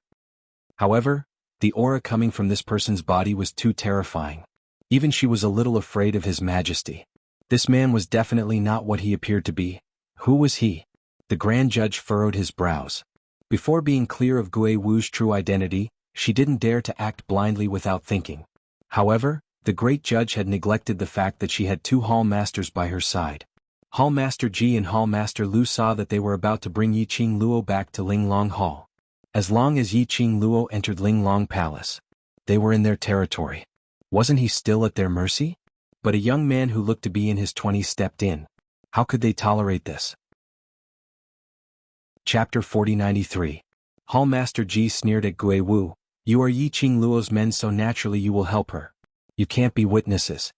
However, the aura coming from this person's body was too terrifying. Even she was a little afraid of his majesty. This man was definitely not what he appeared to be. Who was he? The grand judge furrowed his brows. Before being clear of Gui Wu's true identity, she didn't dare to act blindly without thinking. However, the great judge had neglected the fact that she had two Hall Masters by her side. Hall Master Ji and Hall Master Lu saw that they were about to bring Yiqing Luo back to Linglong Hall. As long as Yiqing Luo entered Linglong Palace, they were in their territory. Wasn't he still at their mercy? But a young man who looked to be in his 20s stepped in. How could they tolerate this? Chapter 4093. Hall Master Ji sneered at Gui Wu. You are Yiqing Luo's men, so naturally you will help her. You can't be witnesses.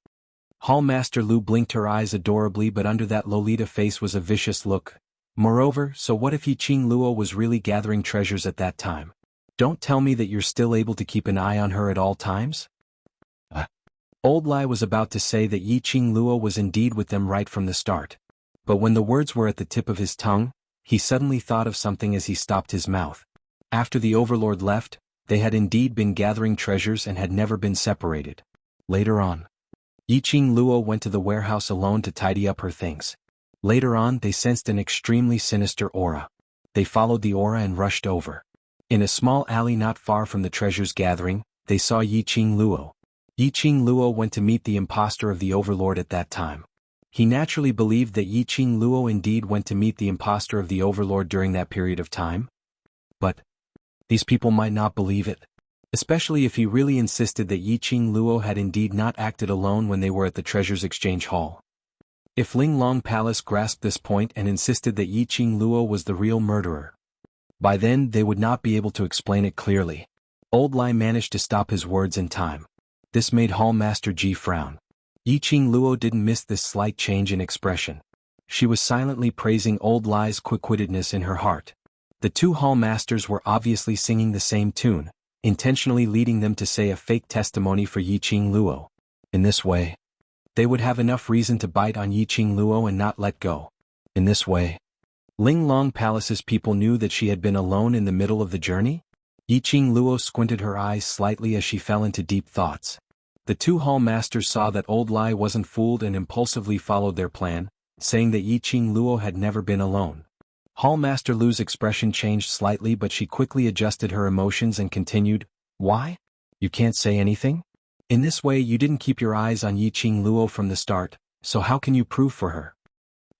Hall Master Lu blinked her eyes adorably, but under that Lolita face was a vicious look. Moreover, so what if Yiqing Luo was really gathering treasures at that time? Don't tell me that you're still able to keep an eye on her at all times? Old Lai was about to say that Yiqing Luo was indeed with them right from the start. But when the words were at the tip of his tongue, he suddenly thought of something as he stopped his mouth. After the Overlord left, they had indeed been gathering treasures and had never been separated. Later on, Yiqing Luo went to the warehouse alone to tidy up her things. Later on, they sensed an extremely sinister aura. They followed the aura and rushed over. In a small alley not far from the treasures gathering, they saw Yiqing Luo. Yiqing Luo went to meet the impostor of the Overlord at that time. He naturally believed that Yiqing Luo indeed went to meet the impostor of the Overlord during that period of time. But these people might not believe it. Especially if he really insisted that Yiqing Luo had indeed not acted alone when they were at the Treasures Exchange Hall. If Linglong Palace grasped this point and insisted that Yiqing Luo was the real murderer, by then they would not be able to explain it clearly. Old Lai managed to stop his words in time. This made Hall Master Ji frown. Yiqing Luo didn't miss this slight change in expression. She was silently praising Old Lai's quick-wittedness in her heart. The two Hall Masters were obviously singing the same tune. intentionally leading them to say a fake testimony for Yiqing Luo. In this way, they would have enough reason to bite on Yiqing Luo and not let go. In this way, Ling Long Palace's people knew that she had been alone in the middle of the journey? Yiqing Luo squinted her eyes slightly as she fell into deep thoughts. The two hall masters saw that old Lai wasn't fooled and impulsively followed their plan, saying that Yiqing Luo had never been alone. Hall Master Lu's expression changed slightly, but she quickly adjusted her emotions and continued, "Why? You can't say anything? In this way you didn't keep your eyes on Yiqing Luo from the start, so how can you prove for her?"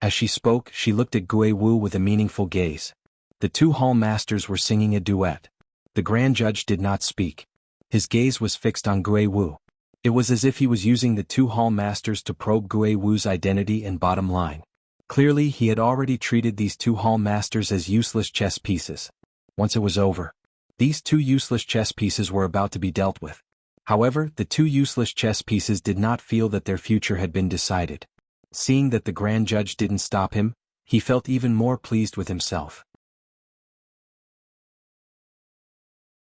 As she spoke, she looked at Gui Wu with a meaningful gaze. The two hall masters were singing a duet. The Grand Judge did not speak. His gaze was fixed on Gui Wu. It was as if he was using the two hall masters to probe Gui Wu's identity and bottom line. Clearly he had already treated these two hall masters as useless chess pieces. Once it was over, these two useless chess pieces were about to be dealt with. However, the two useless chess pieces did not feel that their future had been decided. Seeing that the Grand Judge didn't stop him, he felt even more pleased with himself.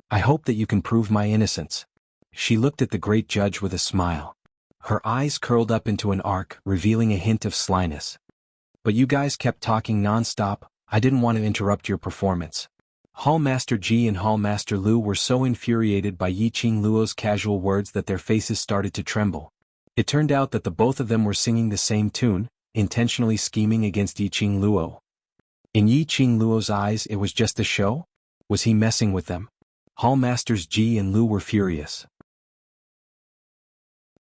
"I hope that you can prove my innocence." She looked at the Great Judge with a smile. Her eyes curled up into an arc, revealing a hint of slyness. "But you guys kept talking non-stop. I didn't want to interrupt your performance." Hall Master Ji and Hall Master Lu were so infuriated by Yiqing Luo's casual words that their faces started to tremble. It turned out that the both of them were singing the same tune, intentionally scheming against Yiqing Luo. In Yiqing Luo's eyes it was just a show? Was he messing with them? Hall Masters Ji and Lu were furious.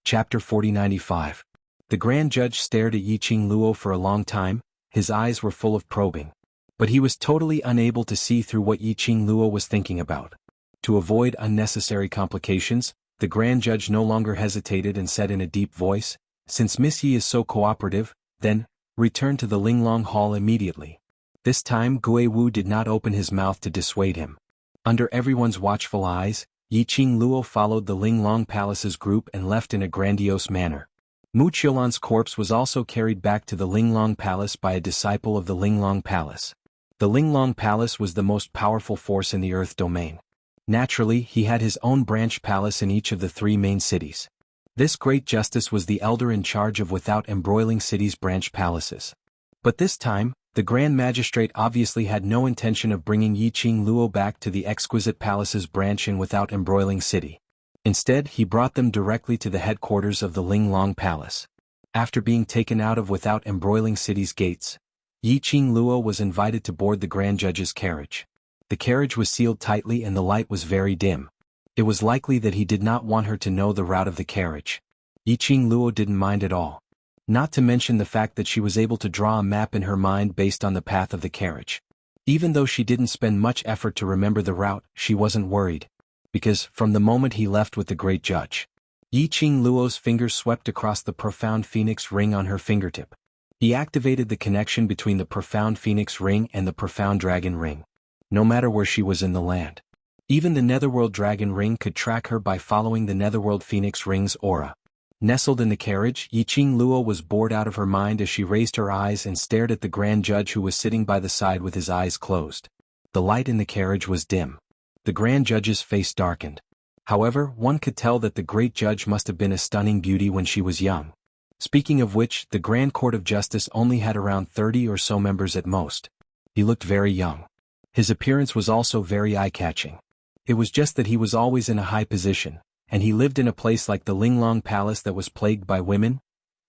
Chapter 4095. The Grand Judge stared at Yiqing Luo for a long time. His eyes were full of probing. But he was totally unable to see through what Yiqing Luo was thinking about. To avoid unnecessary complications, the Grand Judge no longer hesitated and said in a deep voice, "Since Miss Yi is so cooperative, then, return to the Linglong Hall immediately." This time Gui Wu did not open his mouth to dissuade him. Under everyone's watchful eyes, Yiqing Luo followed the Linglong Palace's group and left in a grandiose manner. Mu Qiulan's corpse was also carried back to the Linglong Palace by a disciple of the Linglong Palace. The Linglong Palace was the most powerful force in the Earth domain. Naturally, he had his own branch palace in each of the three main cities. This great justice was the elder in charge of Without Embroiling City's branch palaces. But this time, the Grand Magistrate obviously had no intention of bringing Yiqing Luo back to the Exquisite Palace's branch in Without Embroiling City. Instead, he brought them directly to the headquarters of the Linglong Palace. After being taken out of Without Embroiling City's gates, Yiqing Luo was invited to board the Grand Judge's carriage. The carriage was sealed tightly and the light was very dim. It was likely that he did not want her to know the route of the carriage. Yiqing Luo didn't mind at all. Not to mention the fact that she was able to draw a map in her mind based on the path of the carriage. Even though she didn't spend much effort to remember the route, she wasn't worried. Because, from the moment he left with the Great Judge, Yiqing Luo's fingers swept across the profound phoenix ring on her fingertip. He activated the connection between the profound phoenix ring and the profound dragon ring. No matter where she was in the land. Even the Netherworld dragon ring could track her by following the Netherworld phoenix ring's aura. Nestled in the carriage, Yiqing Luo was bored out of her mind as she raised her eyes and stared at the Grand Judge who was sitting by the side with his eyes closed. The light in the carriage was dim. The Grand Judge's face darkened. However, one could tell that the Great Judge must have been a stunning beauty when she was young. Speaking of which, the Grand Court of Justice only had around 30 or so members at most. He looked very young. His appearance was also very eye-catching. It was just that he was always in a high position, and he lived in a place like the Linglong Palace that was plagued by women.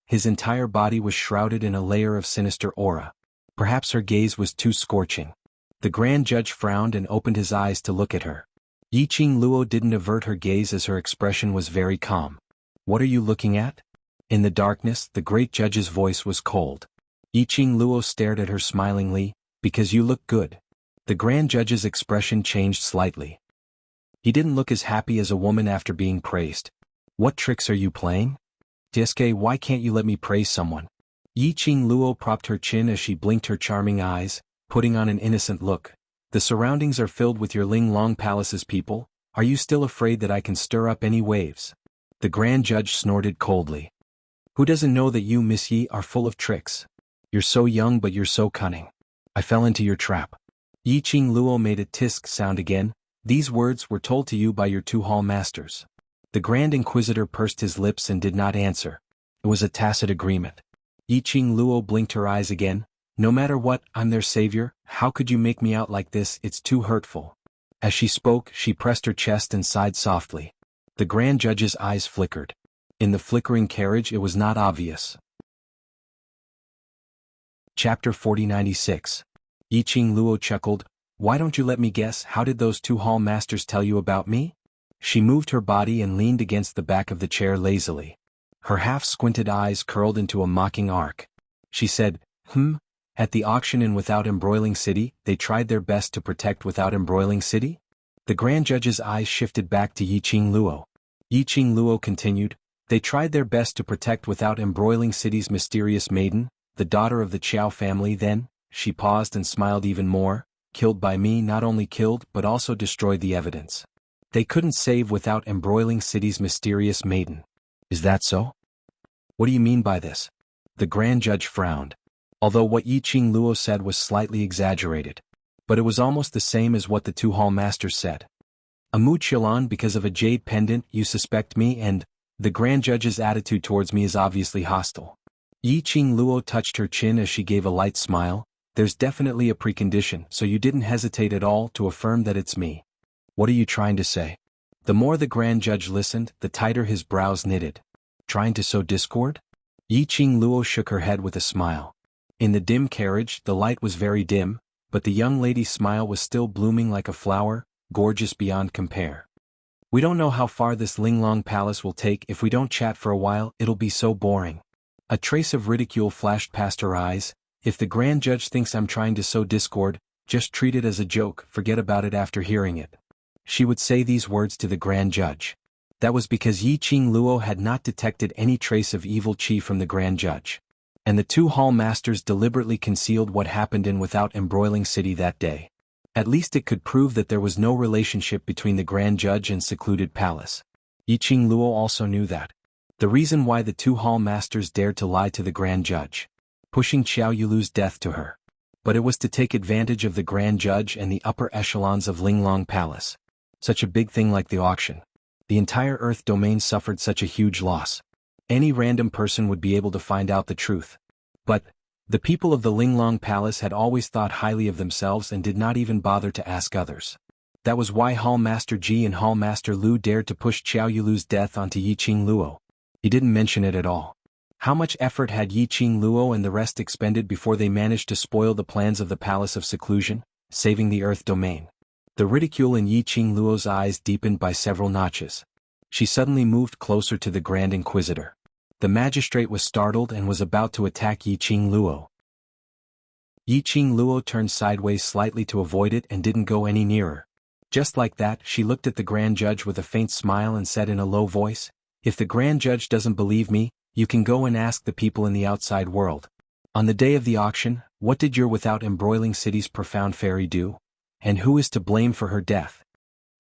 His entire body was shrouded in a layer of sinister aura. Perhaps her gaze was too scorching. The Grand Judge frowned and opened his eyes to look at her. Yiqing Luo didn't avert her gaze as her expression was very calm. "What are you looking at?" In the darkness, the Great Judge's voice was cold. Yiqing Luo stared at her smilingly, "Because you look good." The Grand Judge's expression changed slightly. He didn't look as happy as a woman after being praised. "What tricks are you playing? Tsuke, why can't you let me praise someone?" Yiqing Luo propped her chin as she blinked her charming eyes, putting on an innocent look. "The surroundings are filled with your Linglong Palace's people. Are you still afraid that I can stir up any waves?" The Grand Judge snorted coldly. "Who doesn't know that you, Miss Yi, are full of tricks? You're so young but you're so cunning. I fell into your trap." Yiqing Luo made a tisk sound again, These words were told to you by your two hall masters. The Grand Inquisitor pursed his lips and did not answer. It was a tacit agreement. Yiqing Luo blinked her eyes again. No matter what, I'm their savior. How could you make me out like this? It's too hurtful. As she spoke, she pressed her chest and sighed softly. The Grand Judge's eyes flickered. In the flickering carriage it was not obvious. Chapter 4096. Yiqing Luo chuckled. Why don't you let me guess, how did those two hall masters tell you about me? She moved her body and leaned against the back of the chair lazily. Her half-squinted eyes curled into a mocking arc. She said, At the auction in Without Embroiling City, they tried their best to protect Without Embroiling City? The Grand Judge's eyes shifted back to Yiqing Luo. Yiqing Luo continued, They tried their best to protect Without Embroiling City's mysterious maiden, the daughter of the Qiao family. Then, she paused and smiled even more, killed by me. Not only killed but also destroyed the evidence. They couldn't save Without Embroiling City's mysterious maiden. Is that so? What do you mean by this? The Grand Judge frowned. Although what Yiqing Luo said was slightly exaggerated. But it was almost the same as what the two hall masters said. A wuxialover because of a jade pendant, you suspect me, and the Grand Judge's attitude towards me is obviously hostile. Yiqing Luo touched her chin as she gave a light smile. There's definitely a precondition, so you didn't hesitate at all to affirm that it's me. What are you trying to say? The more the Grand Judge listened, the tighter his brows knitted. Trying to sow discord? Yiqing Luo shook her head with a smile. In the dim carriage, the light was very dim, but the young lady's smile was still blooming like a flower, gorgeous beyond compare. We don't know how far this Linglong Palace will take. If we don't chat for a while, it'll be so boring. A trace of ridicule flashed past her eyes. If the Grand Judge thinks I'm trying to sow discord, just treat it as a joke, forget about it after hearing it. She would say these words to the Grand Judge. That was because Yiqing Luo had not detected any trace of evil qi from the Grand Judge. And the two hall masters deliberately concealed what happened in Without Embroiling City that day. At least it could prove that there was no relationship between the Grand Judge and secluded palace. Yiqing Luo also knew that. The reason why the two hall masters dared to lie to the Grand Judge, pushing Xiao Yulu's death to her. But it was to take advantage of the Grand Judge and the upper echelons of Linglong Palace. Such a big thing like the auction. The entire Earth domain suffered such a huge loss. Any random person would be able to find out the truth. But the people of the Linglong Palace had always thought highly of themselves and did not even bother to ask others. That was why Hall Master Ji and Hall Master Lu dared to push Xiao Yulu's death onto Yiqing Luo. He didn't mention it at all. How much effort had Yiqing Luo and the rest expended before they managed to spoil the plans of the Palace of Seclusion, saving the Earth domain? The ridicule in Yiqing Luo's eyes deepened by several notches. She suddenly moved closer to the Grand Inquisitor. The magistrate was startled and was about to attack Yiqing Luo. Yiqing Luo turned sideways slightly to avoid it and didn't go any nearer. Just like that, she looked at the Grand Judge with a faint smile and said in a low voice, If the Grand Judge doesn't believe me, you can go and ask the people in the outside world. On the day of the auction, what did your Without Embroiling City's profound fairy do? And who is to blame for her death?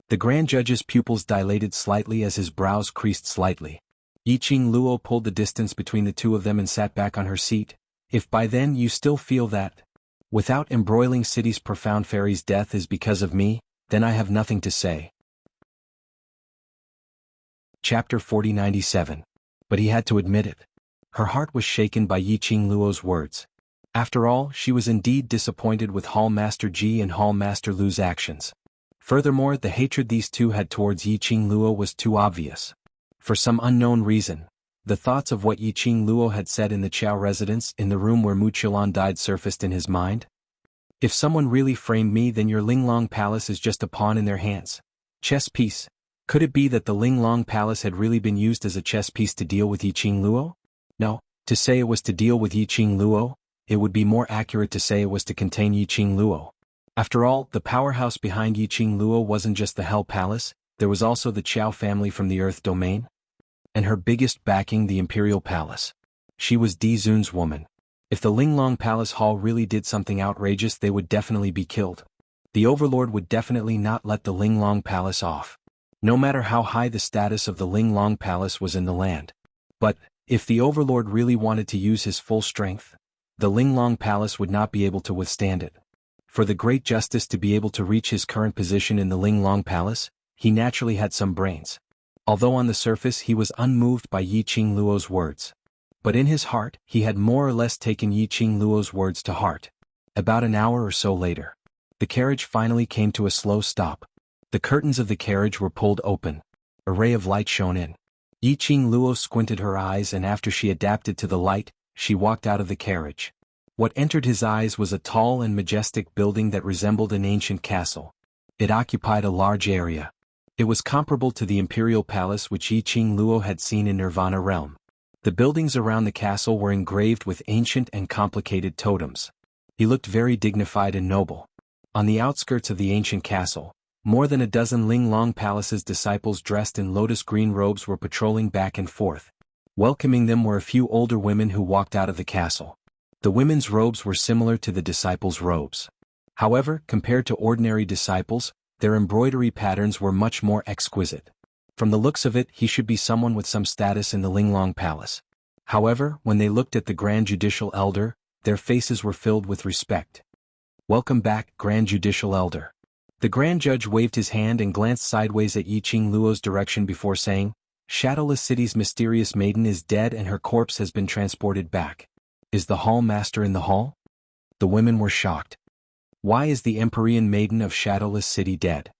The Grand Judge's pupils dilated slightly as his brows creased slightly. Yiqing Luo pulled the distance between the two of them and sat back on her seat. If by then you still feel that Without Embroiling City's profound fairy's death is because of me, then I have nothing to say. Chapter 4097. But he had to admit it. Her heart was shaken by Yiqing Luo's words. After all, she was indeed disappointed with Hall Master Ji and Hall Master Lu's actions. Furthermore, the hatred these two had towards Yiqing Luo was too obvious. For some unknown reason, the thoughts of what Yiqing Luo had said in the Qiao residence in the room where Wuxialover died surfaced in his mind. If someone really framed me, then your Linglong Palace is just a pawn in their hands. Chess piece. Could it be that the Linglong Palace had really been used as a chess piece to deal with Yiqing Luo? No, to say it was to deal with Yiqing Luo, it would be more accurate to say it was to contain Yiqing Luo. After all, the powerhouse behind Yiqing Luo wasn't just the Hell Palace, there was also the Qiao family from the Earth domain. And her biggest backing, the Imperial Palace. She was Di Zun's woman. If the Linglong Palace Hall really did something outrageous, they would definitely be killed. The Overlord would definitely not let the Linglong Palace off. No matter how high the status of the Linglong Palace was in the land. But, if the Overlord really wanted to use his full strength, the Linglong Palace would not be able to withstand it. For the great justice to be able to reach his current position in the Linglong Palace, he naturally had some brains. Although on the surface he was unmoved by Yi Qingluo's words. But in his heart, he had more or less taken Yi Qingluo's words to heart. About an hour or so later, the carriage finally came to a slow stop. The curtains of the carriage were pulled open. A ray of light shone in. Yi Qingluo squinted her eyes, and after she adapted to the light, she walked out of the carriage. What entered his eyes was a tall and majestic building that resembled an ancient castle. It occupied a large area. It was comparable to the imperial palace which Yi Qingluo had seen in Nirvana Realm. The buildings around the castle were engraved with ancient and complicated totems. He looked very dignified and noble. On the outskirts of the ancient castle, more than a dozen Linglong Palace's disciples dressed in lotus green robes were patrolling back and forth. Welcoming them were a few older women who walked out of the castle. The women's robes were similar to the disciples' robes. However, compared to ordinary disciples, their embroidery patterns were much more exquisite. From the looks of it, he should be someone with some status in the Linglong Palace. However, when they looked at the Grand Judicial Elder, their faces were filled with respect. "Welcome back, Grand Judicial Elder." The Grand Judge waved his hand and glanced sideways at Yi Qingluo's direction before saying, "Shadowless City's mysterious maiden is dead and her corpse has been transported back. Is the Hall Master in the hall?" The women were shocked. Why is the Empyrean maiden of Shadowless City dead?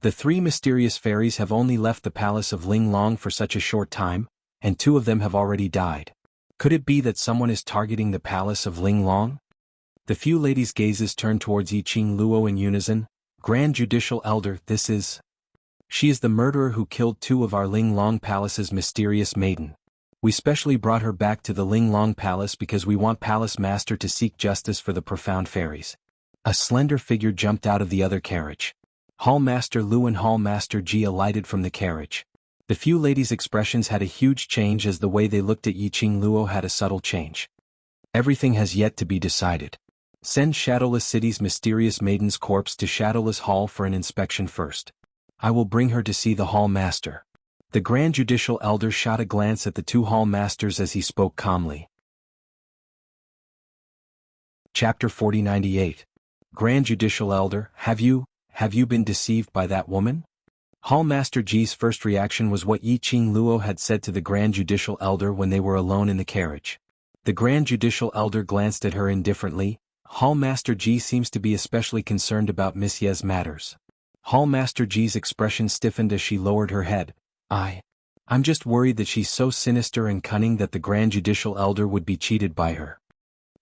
The three mysterious fairies have only left the palace of Linglong for such a short time, and two of them have already died. Could it be that someone is targeting the palace of Linglong? The few ladies' gazes turned towards Yi Qingluo in unison. "Grand Judicial Elder, this is... She is the murderer who killed two of our Linglong Palace's mysterious maiden. We specially brought her back to the Linglong Palace because we want Palace Master to seek justice for the profound fairies." A slender figure jumped out of the other carriage. Hall Master Lu and Hall Master Ji alighted from the carriage. The few ladies' expressions had a huge change as the way they looked at Yi Qingluo had a subtle change. "Everything has yet to be decided. Send Shadowless City's mysterious maiden's corpse to Shadowless Hall for an inspection first. I will bring her to see the Hall Master." The Grand Judicial Elder shot a glance at the two Hall Masters as he spoke calmly. Chapter 4098. Grand Judicial Elder, have you been deceived by that woman? Hall Master Ji's first reaction was what Yi Qingluo had said to the Grand Judicial Elder when they were alone in the carriage. The Grand Judicial Elder glanced at her indifferently. Hall Master Ji seems to be especially concerned about Miss Ye's matters. Hall Master Ji's expression stiffened as she lowered her head. I'm just worried that she's so sinister and cunning that the Grand Judicial Elder would be cheated by her."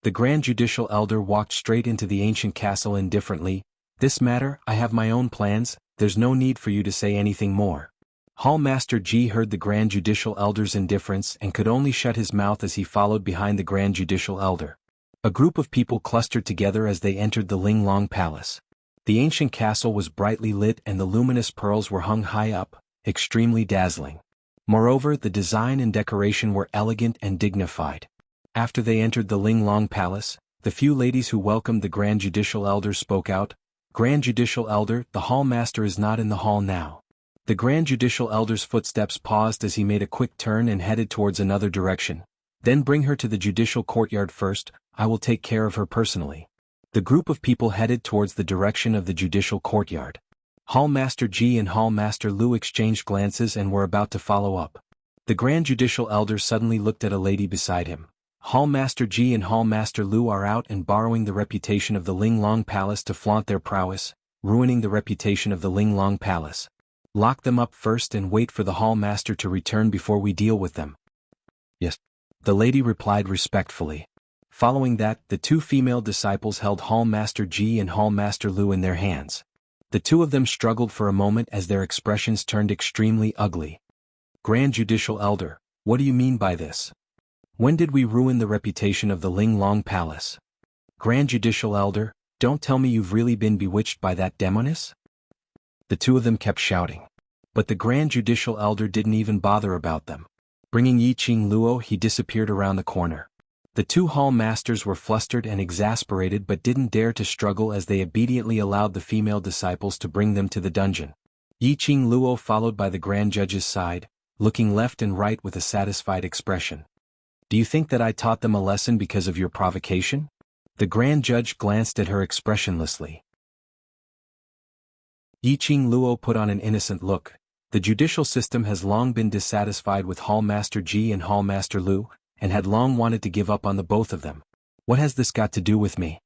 The Grand Judicial Elder walked straight into the ancient castle indifferently. "This matter, I have my own plans, there's no need for you to say anything more." Hall Master Ji heard the Grand Judicial Elder's indifference and could only shut his mouth as he followed behind the Grand Judicial Elder. A group of people clustered together as they entered the Linglong Palace. The ancient castle was brightly lit and the luminous pearls were hung high up, extremely dazzling. Moreover, the design and decoration were elegant and dignified. After they entered the Linglong Palace, the few ladies who welcomed the Grand Judicial Elder spoke out. "Grand Judicial Elder, the Hall Master is not in the hall now." The Grand Judicial Elder's footsteps paused as he made a quick turn and headed towards another direction. "Then bring her to the judicial courtyard first, I will take care of her personally." The group of people headed towards the direction of the judicial courtyard. Hall Master Ji and Hall Master Lu exchanged glances and were about to follow up. The Grand Judicial Elder suddenly looked at a lady beside him. "Hall Master Ji and Hall Master Lu are out and borrowing the reputation of the Linglong Palace to flaunt their prowess, ruining the reputation of the Linglong Palace. Lock them up first and wait for the Hall Master to return before we deal with them." "Yes," the lady replied respectfully. Following that, the two female disciples held Hall Master Ji and Hall Master Lu in their hands. The two of them struggled for a moment as their expressions turned extremely ugly. "Grand Judicial Elder, what do you mean by this? When did we ruin the reputation of the Linglong Palace? Grand Judicial Elder, don't tell me you've really been bewitched by that demoness?" The two of them kept shouting. But the Grand Judicial Elder didn't even bother about them. Bringing Yi Qingluo, he disappeared around the corner. The two hall masters were flustered and exasperated but didn't dare to struggle as they obediently allowed the female disciples to bring them to the dungeon. Yi Qingluo followed by the Grand Judge's side, looking left and right with a satisfied expression. "Do you think that I taught them a lesson because of your provocation? The Grand Judge glanced at her expressionlessly. Yiqing Luo put on an innocent look. The judicial system has long been dissatisfied with Hallmaster Ji and Hallmaster Lu, and had long wanted to give up on the both of them. What has this got to do with me?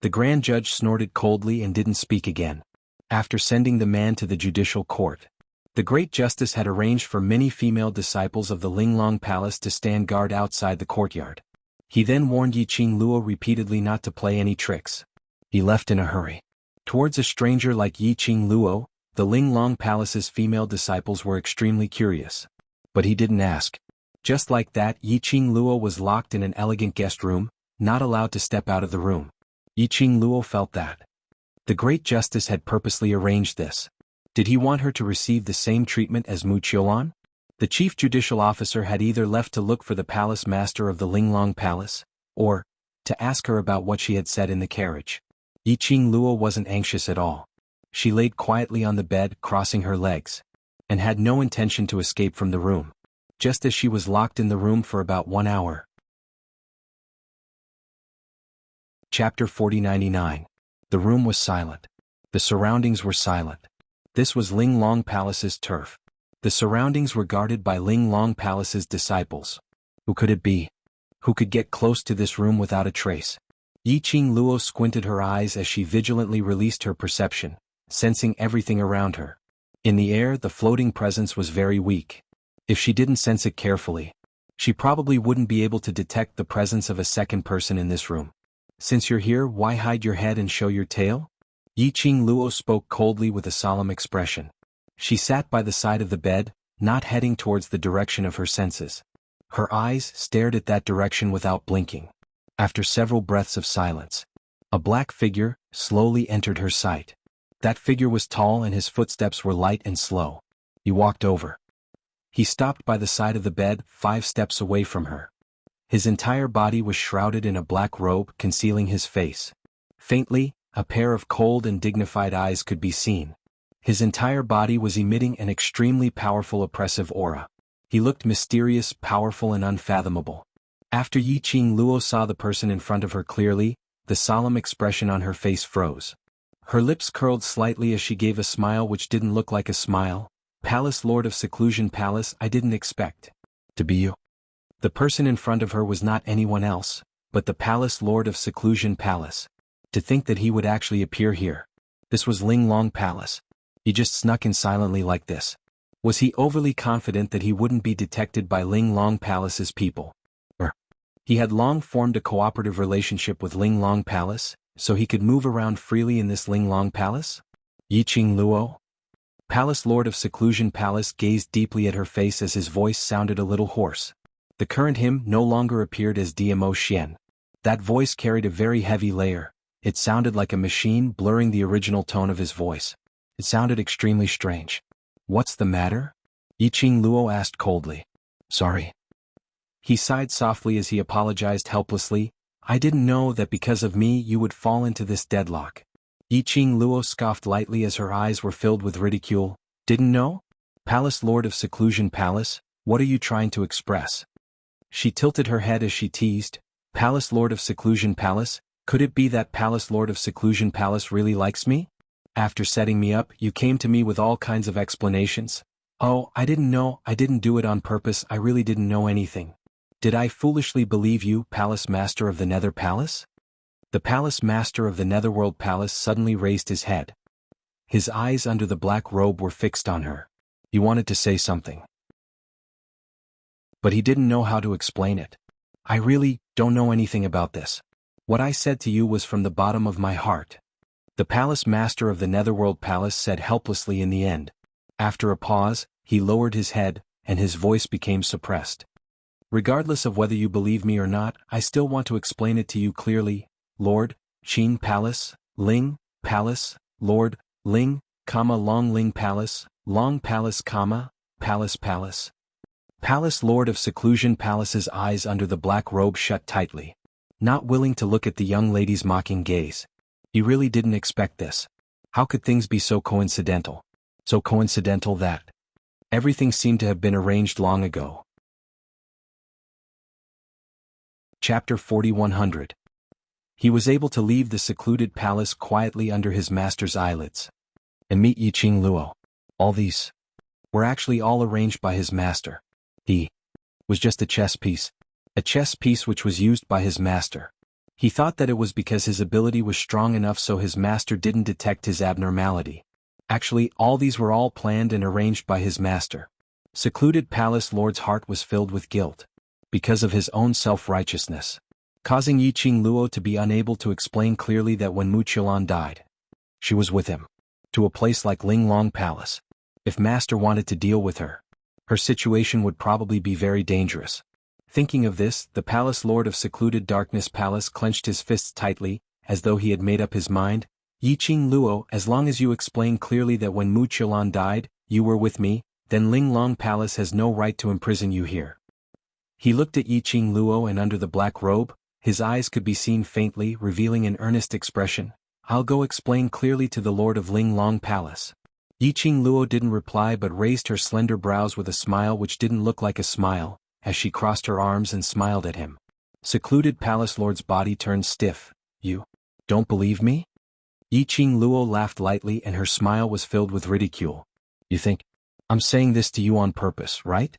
The Grand Judge snorted coldly and didn't speak again. After sending the man to the judicial court, the Great Justice had arranged for many female disciples of the Linglong Palace to stand guard outside the courtyard. He then warned Yiqing Luo repeatedly not to play any tricks. He left in a hurry. Towards a stranger like Yiqing Luo, the Linglong Palace's female disciples were extremely curious. But he didn't ask. Just like that, Yiqing Luo was locked in an elegant guest room, not allowed to step out of the room. Yiqing Luo felt that the Great Justice had purposely arranged this. Did he want her to receive the same treatment as Wuxialover? The chief judicial officer had either left to look for the palace master of the Linglong Palace, or to ask her about what she had said in the carriage. Yiqing Luo wasn't anxious at all. She laid quietly on the bed, crossing her legs, and had no intention to escape from the room, just as she was locked in the room for about 1 hour. Chapter 4099. The room was silent. The surroundings were silent. This was Linglong Palace's turf. The surroundings were guarded by Linglong Palace's disciples. Who could it be? Who could get close to this room without a trace? Yiqing Luo squinted her eyes as she vigilantly released her perception, sensing everything around her. In the air, the floating presence was very weak. If she didn't sense it carefully, she probably wouldn't be able to detect the presence of a second person in this room. Since you're here, why hide your head and show your tail? Yiqing Luo spoke coldly with a solemn expression. She sat by the side of the bed, not heading towards the direction of her senses. Her eyes stared at that direction without blinking. After several breaths of silence, a black figure slowly entered her sight. That figure was tall and his footsteps were light and slow. He walked over. He stopped by the side of the bed, 5 steps away from her. His entire body was shrouded in a black robe concealing his face. Faintly, a pair of cold and dignified eyes could be seen. His entire body was emitting an extremely powerful oppressive aura. He looked mysterious, powerful and unfathomable. After Yiqing Luo saw the person in front of her clearly, the solemn expression on her face froze. Her lips curled slightly as she gave a smile which didn't look like a smile. Palace Lord of Seclusion Palace, I didn't expect to be you. The person in front of her was not anyone else, but the Palace Lord of Seclusion Palace. To think that he would actually appear here. This was Linglong Palace. He just snuck in silently like this. Was he overly confident that he wouldn't be detected by Linglong Palace's people? Or he had long formed a cooperative relationship with Linglong Palace, so he could move around freely in this Linglong Palace? Yiqing Luo? Palace Lord of Seclusion Palace gazed deeply at her face as his voice sounded a little hoarse. The current him no longer appeared as Dmo Xian. That voice carried a very heavy layer. It sounded like a machine, blurring the original tone of his voice. It sounded extremely strange. What's the matter? Yiqing Luo asked coldly. Sorry. He sighed softly as he apologized helplessly. I didn't know that because of me you would fall into this deadlock. Yiqing Luo scoffed lightly as her eyes were filled with ridicule. Didn't know? Palace Lord of Seclusion Palace, what are you trying to express? She tilted her head as she teased. Palace Lord of Seclusion Palace? Could it be that Palace Lord of Seclusion Palace really likes me? After setting me up, you came to me with all kinds of explanations. Oh, I didn't know, I didn't do it on purpose, I really didn't know anything. Did I foolishly believe you, Palace Master of the Nether Palace? The Palace Master of the Netherworld Palace suddenly raised his head. His eyes under the black robe were fixed on her. He wanted to say something, but he didn't know how to explain it. I really don't know anything about this. What I said to you was from the bottom of my heart. The Palace Master of the Netherworld Palace said helplessly in the end. After a pause, he lowered his head, and his voice became suppressed. Regardless of whether you believe me or not, I still want to explain it to you clearly. Lord, Qin Palace, Ling, Palace, Lord, Ling, Long Ling Palace, Long Palace, Palace Palace. Palace Lord of Seclusion Palace's eyes under the black robe shut tightly. Not willing to look at the young lady's mocking gaze. He really didn't expect this. How could things be so coincidental? So coincidental that everything seemed to have been arranged long ago. Chapter 4100. He was able to leave the secluded palace quietly under his master's eyelids. And meet Yiqing Luo. All these were actually all arranged by his master. He was just a chess piece which was used by his master. He thought that it was because his ability was strong enough so his master didn't detect his abnormality. Actually, all these were all planned and arranged by his master. Secluded Palace Lord's heart was filled with guilt because of his own self-righteousness, causing Yiqing Luo to be unable to explain clearly that when Wuxialover died, she was with him, to a place like Linglong Palace. If master wanted to deal with her, her situation would probably be very dangerous. Thinking of this, the Palace Lord of Secluded Darkness Palace clenched his fists tightly, as though he had made up his mind. Yiqing Luo, as long as you explain clearly that when Wuxialover died, you were with me, then Linglong Palace has no right to imprison you here. He looked at Yiqing Luo, and under the black robe, his eyes could be seen faintly, revealing an earnest expression. I'll go explain clearly to the Lord of Linglong Palace. Yiqing Luo didn't reply but raised her slender brows with a smile which didn't look like a smile, as she crossed her arms and smiled at him. Secluded Palace Lord's body turned stiff. You don't believe me? Yiqing Luo laughed lightly and her smile was filled with ridicule. You think I'm saying this to you on purpose, right?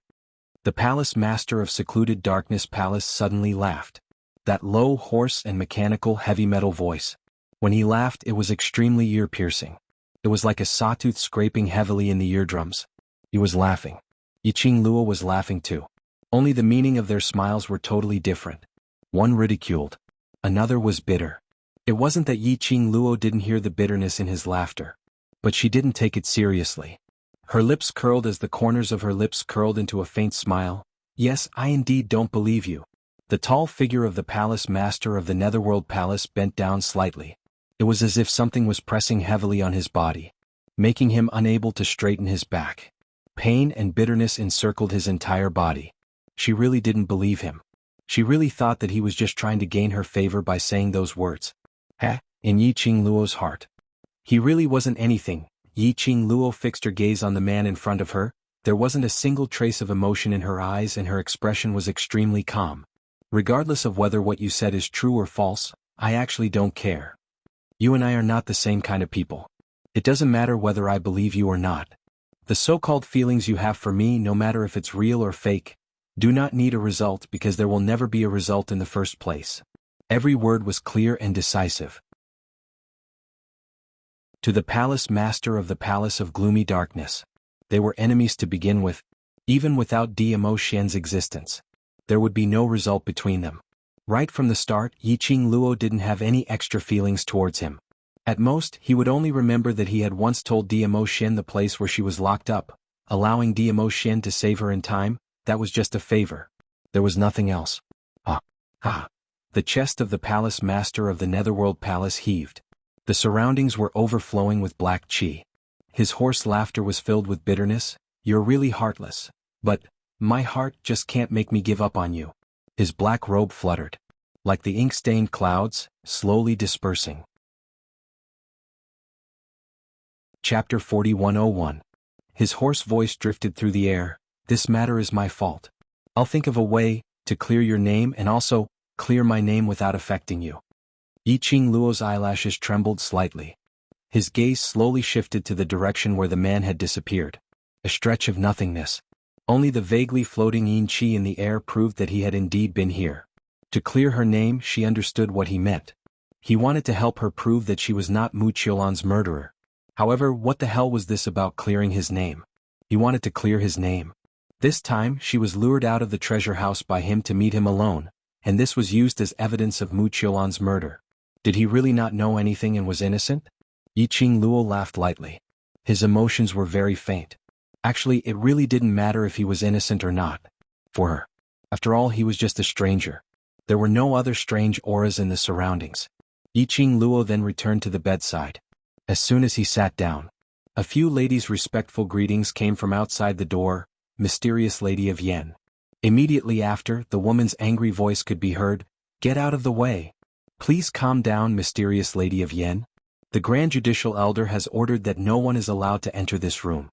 The Palace Master of Secluded Darkness Palace suddenly laughed. That low, hoarse and mechanical heavy metal voice. When he laughed, it was extremely ear-piercing. It was like a sawtooth scraping heavily in the eardrums. He was laughing. Yiqing Luo was laughing too. Only the meaning of their smiles were totally different. One ridiculed. Another was bitter. It wasn't that Yiqing Luo didn't hear the bitterness in his laughter, but she didn't take it seriously. Her lips curled as the corners of her lips curled into a faint smile. Yes, I indeed don't believe you. The tall figure of the Palace Master of the Netherworld Palace bent down slightly. It was as if something was pressing heavily on his body, making him unable to straighten his back. Pain and bitterness encircled his entire body. She really didn't believe him. She really thought that he was just trying to gain her favor by saying those words. In Yiqing Luo's heart. He really wasn't anything. Yiqing Luo fixed her gaze on the man in front of her. There wasn't a single trace of emotion in her eyes and her expression was extremely calm. Regardless of whether what you said is true or false, I actually don't care. You and I are not the same kind of people. It doesn't matter whether I believe you or not. The so-called feelings you have for me, no matter if it's real or fake, do not need a result because there will never be a result in the first place. Every word was clear and decisive. To the Palace Master of the Palace of Gloomy Darkness. They were enemies to begin with. Even without Dmo Xian's existence, there would be no result between them. Right from the start, Yiqing Luo didn't have any extra feelings towards him. At most, he would only remember that he had once told Dmo Xian the place where she was locked up, allowing Dmo Xian to save her in time. That was just a favor. There was nothing else. The chest of the Palace Master of the Netherworld Palace heaved. The surroundings were overflowing with black qi. His hoarse laughter was filled with bitterness. You're really heartless. But my heart just can't make me give up on you. His black robe fluttered, like the ink-stained clouds, slowly dispersing. Chapter 4101. His hoarse voice drifted through the air. This matter is my fault. I'll think of a way to clear your name and also clear my name without affecting you. Yiqing Luo's eyelashes trembled slightly. His gaze slowly shifted to the direction where the man had disappeared. A stretch of nothingness. Only the vaguely floating yin qi in the air proved that he had indeed been here. To clear her name, she understood what he meant. He wanted to help her prove that she was not Wuxialover's murderer. However, what the hell was this about clearing his name? He wanted to clear his name. This time, she was lured out of the treasure house by him to meet him alone, and this was used as evidence of Wuxialover's murder. Did he really not know anything and was innocent? Yiqing Luo laughed lightly. His emotions were very faint. Actually, it really didn't matter if he was innocent or not. For her. After all, he was just a stranger. There were no other strange auras in the surroundings. Yiqing Luo then returned to the bedside. As soon as he sat down, a few ladies' respectful greetings came from outside the door. Mysterious Lady of Yen. Immediately after, the woman's angry voice could be heard. Get out of the way. Please calm down, Mysterious Lady of Yen. The Grand Judicial Elder has ordered that no one is allowed to enter this room.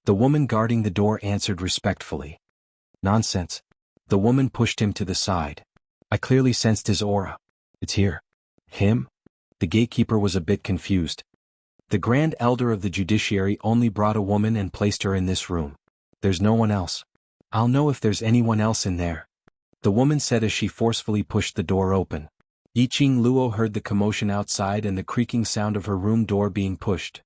The woman guarding the door answered respectfully. Nonsense. The woman pushed him to the side. I clearly sensed his aura. It's here. Him? The gatekeeper was a bit confused. The Grand Elder of the Judiciary only brought a woman and placed her in this room. There's no one else. I'll know if there's anyone else in there, the woman said as she forcefully pushed the door open. Yiqing Luo heard the commotion outside and the creaking sound of her room door being pushed.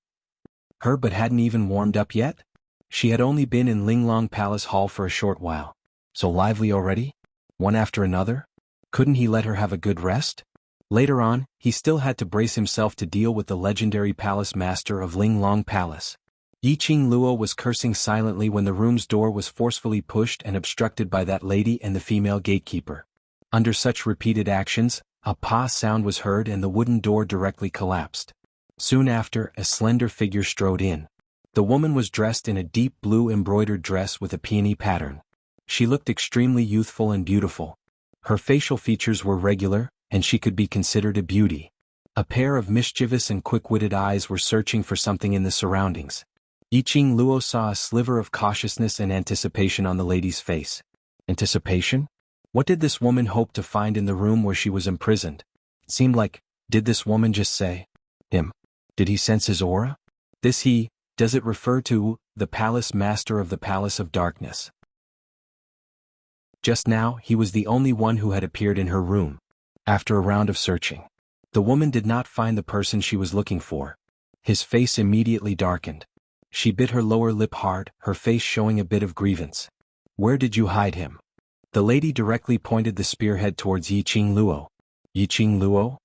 Her but hadn't even warmed up yet? She had only been in Linglong Palace Hall for a short while. So lively already? One after another? Couldn't he let her have a good rest? Later on, he still had to brace himself to deal with the legendary palace master of Linglong Palace. Yiqing Luo was cursing silently when the room's door was forcefully pushed and obstructed by that lady and the female gatekeeper. Under such repeated actions, a pa sound was heard and the wooden door directly collapsed. Soon after, a slender figure strode in. The woman was dressed in a deep blue embroidered dress with a peony pattern. She looked extremely youthful and beautiful. Her facial features were regular, and she could be considered a beauty. A pair of mischievous and quick-witted eyes were searching for something in the surroundings. Yiqing Luo saw a sliver of cautiousness and anticipation on the lady's face. Anticipation? What did this woman hope to find in the room where she was imprisoned? It seemed like, did this woman just say, him? Did he sense his aura? This he, does it refer to, the palace master of the Palace of Darkness? Just now, he was the only one who had appeared in her room. After a round of searching, the woman did not find the person she was looking for. His face immediately darkened. She bit her lower lip hard, her face showing a bit of grievance. Where did you hide him? The lady directly pointed the spearhead towards Yiqing Luo. Yiqing Luo?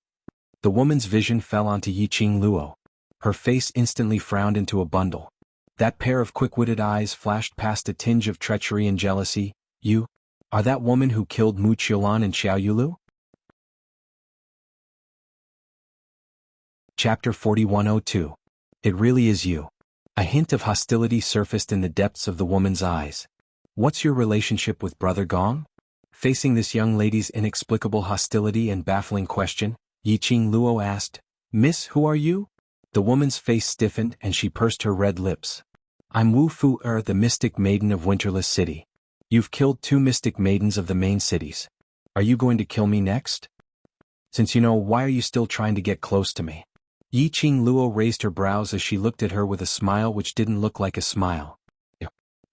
The woman's vision fell onto Yiqing Luo. Her face instantly frowned into a bundle. That pair of quick-witted eyes flashed past a tinge of treachery and jealousy. You? Are that woman who killed Wuxialover and Xiaoyulu? Chapter 4102. It really is you. A hint of hostility surfaced in the depths of the woman's eyes. What's your relationship with Brother Gong? Facing this young lady's inexplicable hostility and baffling question, Yiqing Luo asked, Miss, who are you? The woman's face stiffened and she pursed her red lips. I'm Wu Fu-er, the mystic maiden of Winterless City. You've killed 2 mystic maidens of the main cities. Are you going to kill me next? Since you know, why are you still trying to get close to me? Yiqing Luo raised her brows as she looked at her with a smile which didn't look like a smile.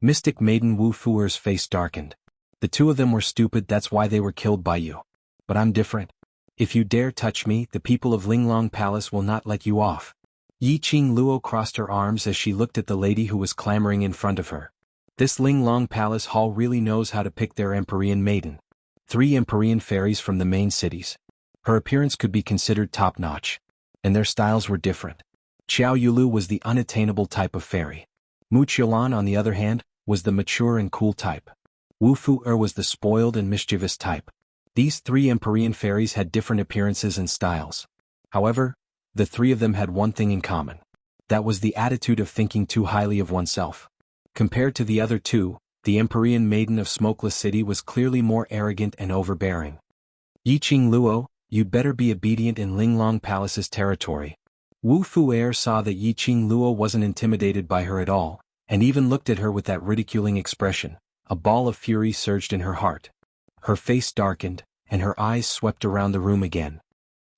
Mystic maiden Wu Fuer's face darkened. The 2 of them were stupid, that's why they were killed by you. But I'm different. If you dare touch me, the people of Linglong Palace will not let you off. Yiqing Luo crossed her arms as she looked at the lady who was clamoring in front of her. This Linglong Palace Hall really knows how to pick their Empyrean maiden. 3 Empyrean fairies from the main cities. Her appearance could be considered top-notch. And their styles were different. Xiaoyulu was the unattainable type of fairy. Wuxialover, on the other hand, was the mature and cool type. Wu Fu-er was the spoiled and mischievous type. These 3 Empyrean fairies had different appearances and styles. However, the 3 of them had one thing in common. That was the attitude of thinking too highly of oneself. Compared to the other 2, the Empyrean maiden of Smokeless City was clearly more arrogant and overbearing. Yiqing Luo, you'd better be obedient in Linglong Palace's territory. Wu Fu-er saw that Yiqing Luo wasn't intimidated by her at all, and even looked at her with that ridiculing expression. A ball of fury surged in her heart. Her face darkened, and her eyes swept around the room again.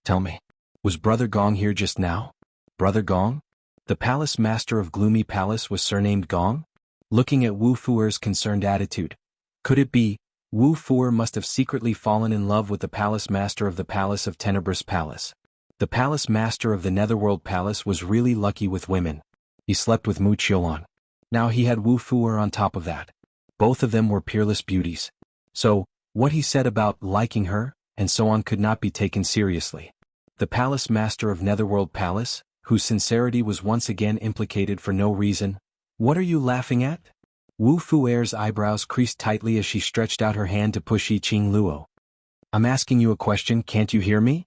Tell me, was Brother Gong here just now? Brother Gong? The palace master of Gloomy Palace was surnamed Gong? Looking at Wu Fuer's concerned attitude, could it be, Wu Fuer must have secretly fallen in love with the palace master of the Palace of Tenebrous Palace. The palace master of the Netherworld Palace was really lucky with women. He slept with Wuxialover. Now he had Wu Fuer on top of that. Both of them were peerless beauties. So, what he said about liking her, and so on could not be taken seriously. The palace master of Netherworld Palace, whose sincerity was once again implicated for no reason. What are you laughing at? Wu Fuer's eyebrows creased tightly as she stretched out her hand to push Yiqing Luo. I'm asking you a question, can't you hear me?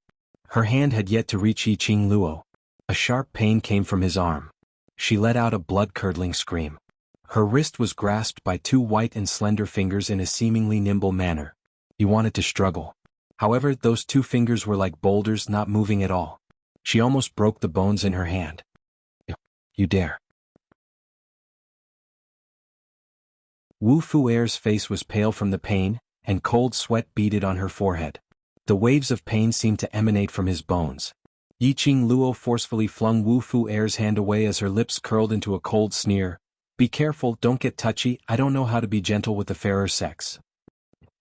Her hand had yet to reach Yiqing Luo. A sharp pain came from his arm. She let out a blood-curdling scream. Her wrist was grasped by 2 white and slender fingers in a seemingly nimble manner. He wanted to struggle. However, those 2 fingers were like boulders, not moving at all. She almost broke the bones in her hand. You dare. Wu Fuer's face was pale from the pain, and cold sweat beaded on her forehead. The waves of pain seemed to emanate from his bones. Yiqing Luo forcefully flung Wu Fu Er's hand away as her lips curled into a cold sneer. "Be careful, don't get touchy, I don't know how to be gentle with the fairer sex."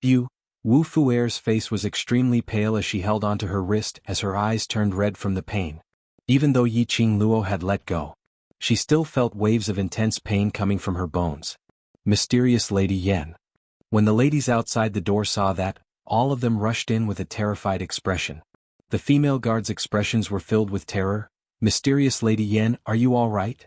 Wu Fu Er's face was extremely pale as she held onto her wrist as her eyes turned red from the pain. Even though Yiqing Luo had let go, she still felt waves of intense pain coming from her bones. Mysterious Lady Yan. When the ladies outside the door saw that, all of them rushed in with a terrified expression. The female guards' expressions were filled with terror. "Mysterious Lady Yan, are you all right?"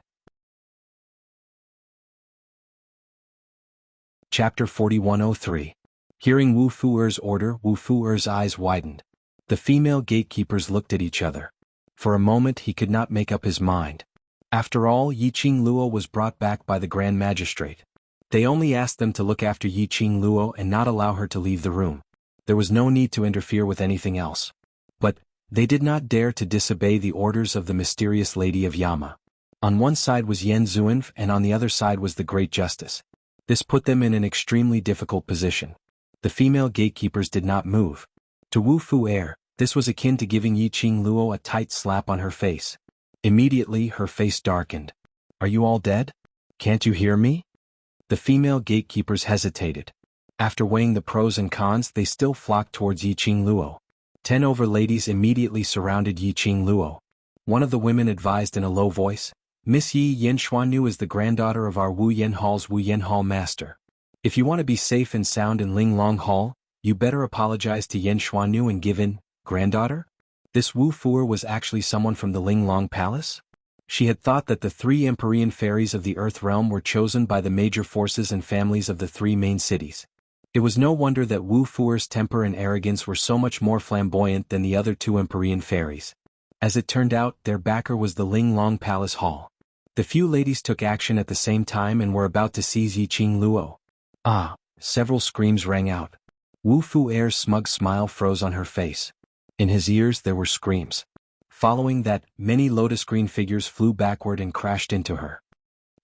Chapter 4103. Hearing Wu Fu Er's order, Wu Fu Er's eyes widened. The female gatekeepers looked at each other. For a moment he could not make up his mind. After all, Yiqing Luo was brought back by the Grand Magistrate. They only asked them to look after Yiqing Luo and not allow her to leave the room. There was no need to interfere with anything else. But they did not dare to disobey the orders of the mysterious Lady of Yama. On one side was Yan Xuanf and on the other side was the Great Justice. This put them in an extremely difficult position. The female gatekeepers did not move. To Wu Fu Er, this was akin to giving Yiqing Luo a tight slap on her face. Immediately her face darkened. "Are you all dead? Can't you hear me?" The female gatekeepers hesitated. After weighing the pros and cons, they still flocked towards Yiqing Luo. 10 over ladies immediately surrounded Yiqing Luo. One of the women advised in a low voice, "Miss Yi Yen Xuanhu is the granddaughter of our Wu Yen Hall's Wu Yen Hall master. If you want to be safe and sound in Ling Long Hall, you better apologize to Yen Xuanhu and give in, granddaughter?" This Wu Fuer was actually someone from the Ling Long Palace? She had thought that the 3 Empyrean fairies of the Earth realm were chosen by the major forces and families of the 3 main cities. It was no wonder that Wu Fuer's temper and arrogance were so much more flamboyant than the other 2 Empyrean fairies. As it turned out, their backer was the Ling Long Palace Hall. The few ladies took action at the same time and were about to seize Yiqing Luo. "Ah!" Several screams rang out. Wu Fu Er's smug smile froze on her face. In his ears there were screams. Following that, many lotus green figures flew backward and crashed into her.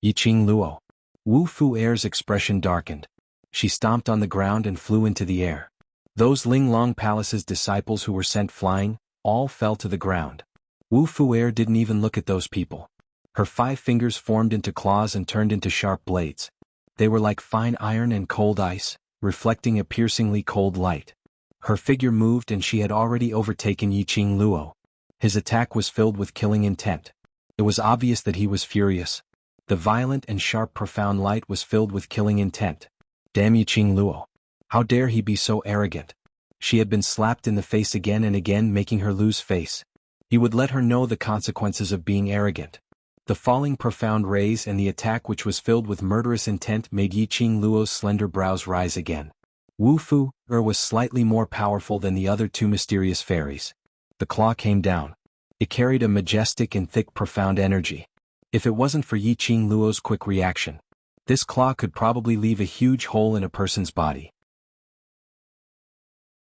"Yiqing Luo." Wu Fu Er's expression darkened. She stomped on the ground and flew into the air. Those Ling Long Palace's disciples who were sent flying, all fell to the ground. Wu Fu Er didn't even look at those people. Her 5 fingers formed into claws and turned into sharp blades. They were like fine iron and cold ice, reflecting a piercingly cold light. Her figure moved and she had already overtaken Yiqing Luo. His attack was filled with killing intent. It was obvious that he was furious. The violent and sharp profound light was filled with killing intent. Damn Yiqing Luo. How dare he be so arrogant? She had been slapped in the face again and again, making her lose face. He would let her know the consequences of being arrogant. The falling profound rays and the attack which was filled with murderous intent made Yiqing Luo's slender brows rise again. Wu Fu Er was slightly more powerful than the other 2 mysterious fairies. The claw came down. It carried a majestic and thick profound energy. If it wasn't for Yiqing Luo's quick reaction, this claw could probably leave a huge hole in a person's body.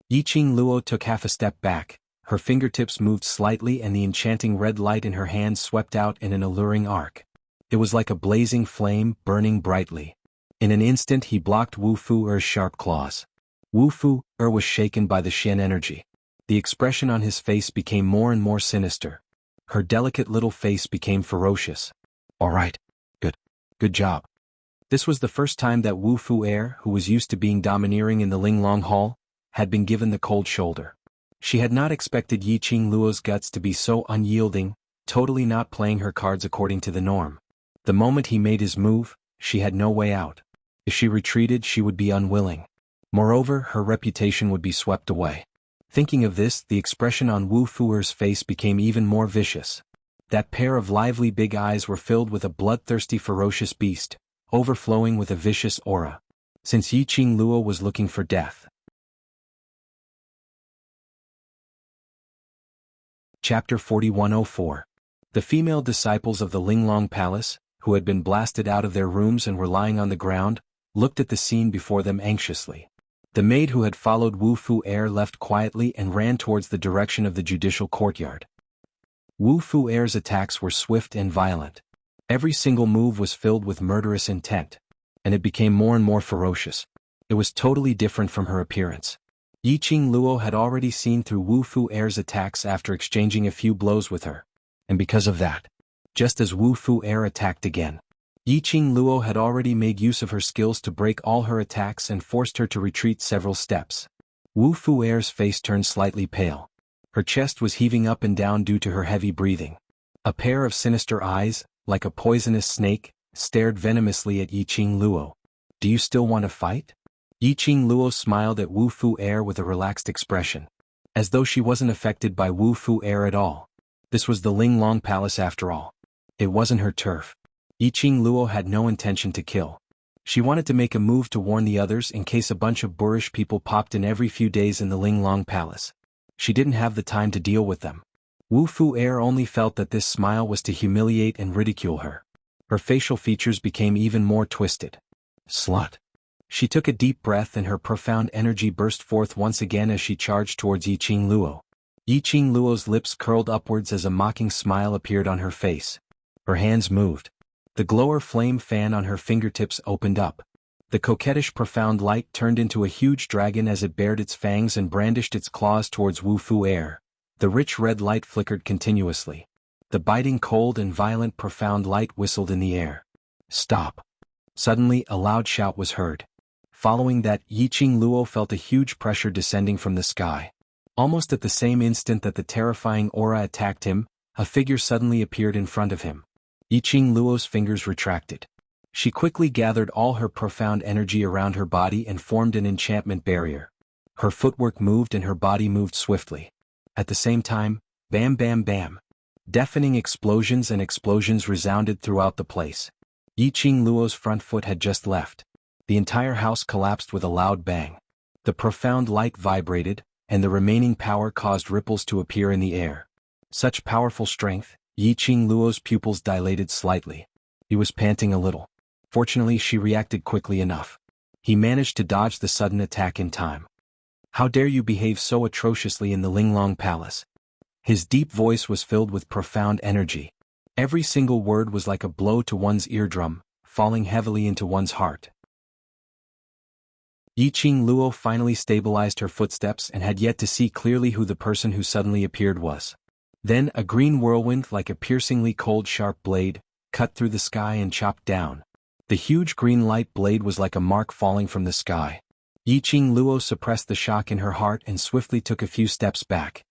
Yiqing Luo took half a step back. Her fingertips moved slightly and the enchanting red light in her hands swept out in an alluring arc. It was like a blazing flame, burning brightly. In an instant he blocked Wu Fu Er's sharp claws. Wu Fu Er was shaken by the Xian energy. The expression on his face became more and more sinister. Her delicate little face became ferocious. "All right. Good job." This was the first time that Wu Fu Er, who was used to being domineering in the Ling Long Hall, had been given the cold shoulder. She had not expected Yiqing Luo's guts to be so unyielding, totally not playing her cards according to the norm. The moment he made his move, she had no way out. If she retreated, she would be unwilling. Moreover, her reputation would be swept away. Thinking of this, the expression on Wu Fu Er's face became even more vicious. That pair of lively big eyes were filled with a bloodthirsty ferocious beast, overflowing with a vicious aura. Since Yiqing Luo was looking for death. Chapter 4104. The female disciples of the Ling Long Palace, who had been blasted out of their rooms and were lying on the ground, looked at the scene before them anxiously. The maid who had followed Wu Fu Er left quietly and ran towards the direction of the judicial courtyard. Wu Fu Er's attacks were swift and violent. Every single move was filled with murderous intent, and it became more and more ferocious. It was totally different from her appearance. Yiqing Luo had already seen through Wu Fu Er's attacks after exchanging a few blows with her. And because of that, just as Wu Fu Er attacked again, Yiqing Luo had already made use of her skills to break all her attacks and forced her to retreat several steps. Wu Fu Er's face turned slightly pale. Her chest was heaving up and down due to her heavy breathing. A pair of sinister eyes, like a poisonous snake, stared venomously at Yiqing Luo. Do you still want to fight? Yiqing Luo smiled at Wu Fu Er with a relaxed expression, as though she wasn't affected by Wu Fu Er at all. This was the Ling Long Palace after all. It wasn't her turf. Yiqing Luo had no intention to kill. She wanted to make a move to warn the others in case a bunch of boorish people popped in every few days in the Ling Long Palace. She didn't have the time to deal with them. Wu Fu Er only felt that this smile was to humiliate and ridicule her. Her facial features became even more twisted. Slut. She took a deep breath and her profound energy burst forth once again as she charged towards Yiqing Luo. Yiqing Luo's lips curled upwards as a mocking smile appeared on her face. Her hands moved. The glower flame fan on her fingertips opened up. The coquettish profound light turned into a huge dragon as it bared its fangs and brandished its claws towards Wu Fu Er. The rich red light flickered continuously. The biting cold and violent profound light whistled in the air. Stop. Suddenly a loud shout was heard. Following that, Yiqing Luo felt a huge pressure descending from the sky. Almost at the same instant that the terrifying aura attacked him, a figure suddenly appeared in front of him. Yiqing Luo's fingers retracted. She quickly gathered all her profound energy around her body and formed an enchantment barrier. Her footwork moved and her body moved swiftly. At the same time, bam bam bam. Deafening explosions and explosions resounded throughout the place. Yiqing Luo's front foot had just left. The entire house collapsed with a loud bang. The profound light vibrated, and the remaining power caused ripples to appear in the air. Such powerful strength, Yiqing Luo's pupils dilated slightly. He was panting a little. Fortunately, she reacted quickly enough. He managed to dodge the sudden attack in time. How dare you behave so atrociously in the Linglong Palace? His deep voice was filled with profound energy. Every single word was like a blow to one's eardrum, falling heavily into one's heart. Yiqing Luo finally stabilized her footsteps and had yet to see clearly who the person who suddenly appeared was. Then a green whirlwind like a piercingly cold sharp blade, cut through the sky and chopped down. The huge green light blade was like a mark falling from the sky. Yiqing Luo suppressed the shock in her heart and swiftly took a few steps back.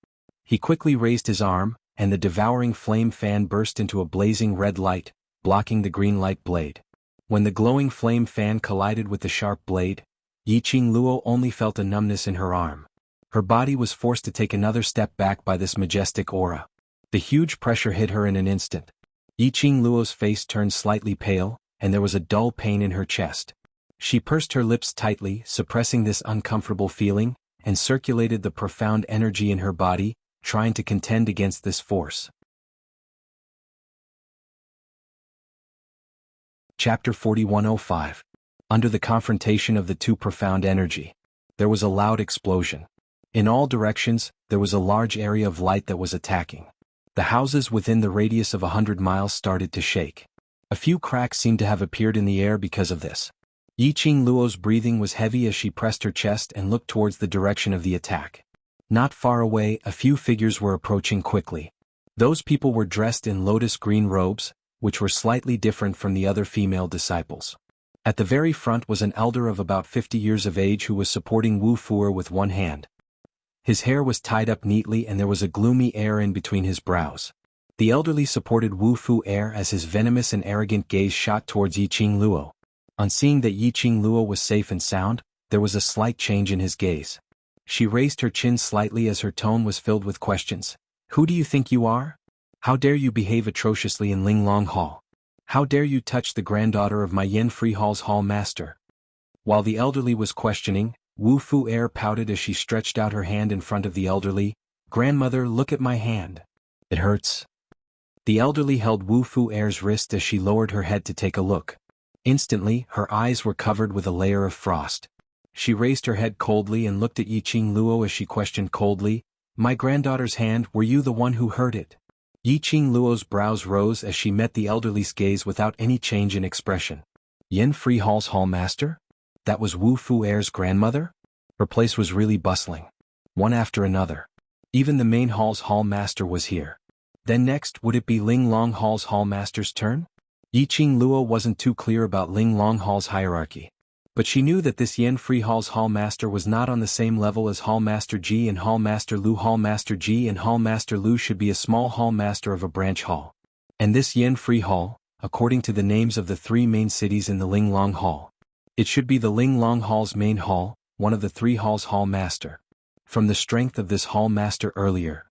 He quickly raised his arm, and the devouring flame fan burst into a blazing red light, blocking the green light blade. When the glowing flame fan collided with the sharp blade, Yiqing Luo only felt a numbness in her arm. Her body was forced to take another step back by this majestic aura. The huge pressure hit her in an instant. Yiqing Luo's face turned slightly pale, and there was a dull pain in her chest. She pursed her lips tightly, suppressing this uncomfortable feeling, and circulated the profound energy in her body, trying to contend against this force. Chapter 4105. Under the confrontation of the two profound energy, there was a loud explosion. In all directions, there was a large area of light that was attacking. The houses within the radius of 100 miles started to shake. A few cracks seemed to have appeared in the air because of this. Yiqing Luo's breathing was heavy as she pressed her chest and looked towards the direction of the attack. Not far away, a few figures were approaching quickly. Those people were dressed in lotus green robes, which were slightly different from the other female disciples. At the very front was an elder of about 50 years of age who was supporting Wu Fuer with one hand. His hair was tied up neatly and there was a gloomy air in between his brows. The elderly supported Wu Fuer as his venomous and arrogant gaze shot towards Yiqing Luo. On seeing that Yiqing Luo was safe and sound, there was a slight change in his gaze. She raised her chin slightly as her tone was filled with questions. Who do you think you are? How dare you behave atrociously in Linglong Hall? How dare you touch the granddaughter of my Yen Free Hall's hall master? While the elderly was questioning, Wu Fuer pouted as she stretched out her hand in front of the elderly. Grandmother, look at my hand. It hurts. The elderly held Wu Fuer's wrist as she lowered her head to take a look. Instantly, her eyes were covered with a layer of frost. She raised her head coldly and looked at Yiqing Luo as she questioned coldly, My granddaughter's hand, were you the one who hurt it? Yiqing Luo's brows rose as she met the elderly's gaze without any change in expression. Yen Free Hall's hall master? That was Wu Fuer's grandmother? Her place was really bustling. One after another. Even the main hall's hall master was here. Then next, would it be Ling Long Hall's hall master's turn? Yiqing Luo wasn't too clear about Ling Long Hall's hierarchy. But she knew that this Yen Free Hall's hall master was not on the same level as Hall Master Ji and Hall Master Lu. Hall Master Ji and Hall Master Lu should be a small hall master of a branch hall. And this Yen Free Hall, according to the names of the three main cities in the Ling Long Hall, it should be the Ling Long Hall's main hall, one of the three halls' hall master. From the strength of this hall master earlier,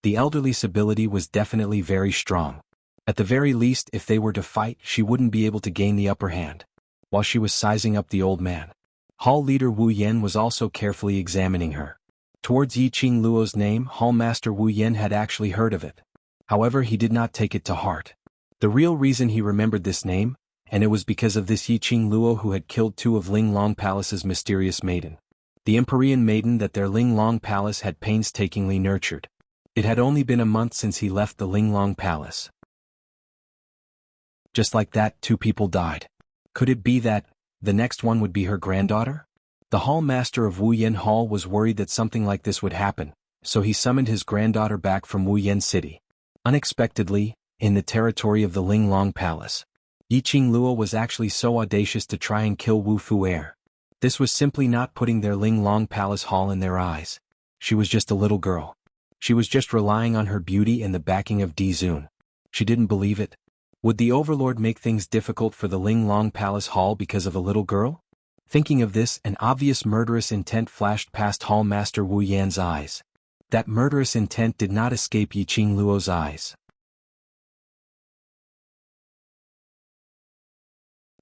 the elderly's ability was definitely very strong. At the very least, if they were to fight, she wouldn't be able to gain the upper hand. While she was sizing up the old man, Hall leader Wu Yen was also carefully examining her. Towards Yiqing Luo's name, Hall Master Wu Yen had actually heard of it. However, he did not take it to heart. The real reason he remembered this name, and it was because of this Yiqing Luo who had killed two of Ling Long Palace's mysterious maiden. The Empyrean maiden that their Ling Long Palace had painstakingly nurtured. It had only been a month since he left the Ling Long Palace. Just like that, two people died. Could it be that the next one would be her granddaughter? The hall master of Wu Yen Hall was worried that something like this would happen, so he summoned his granddaughter back from Wu Yen City. Unexpectedly, in the territory of the Ling Long Palace, Yiqing Luo was actually so audacious to try and kill Wu Fu'er. This was simply not putting their Ling Long Palace hall in their eyes. She was just a little girl. She was just relying on her beauty and the backing of Di Zun. She didn't believe it. Would the Overlord make things difficult for the Ling Long Palace Hall because of a little girl? Thinking of this, an obvious murderous intent flashed past Hall Master Wu Yan's eyes. That murderous intent did not escape Yiqing Luo's eyes.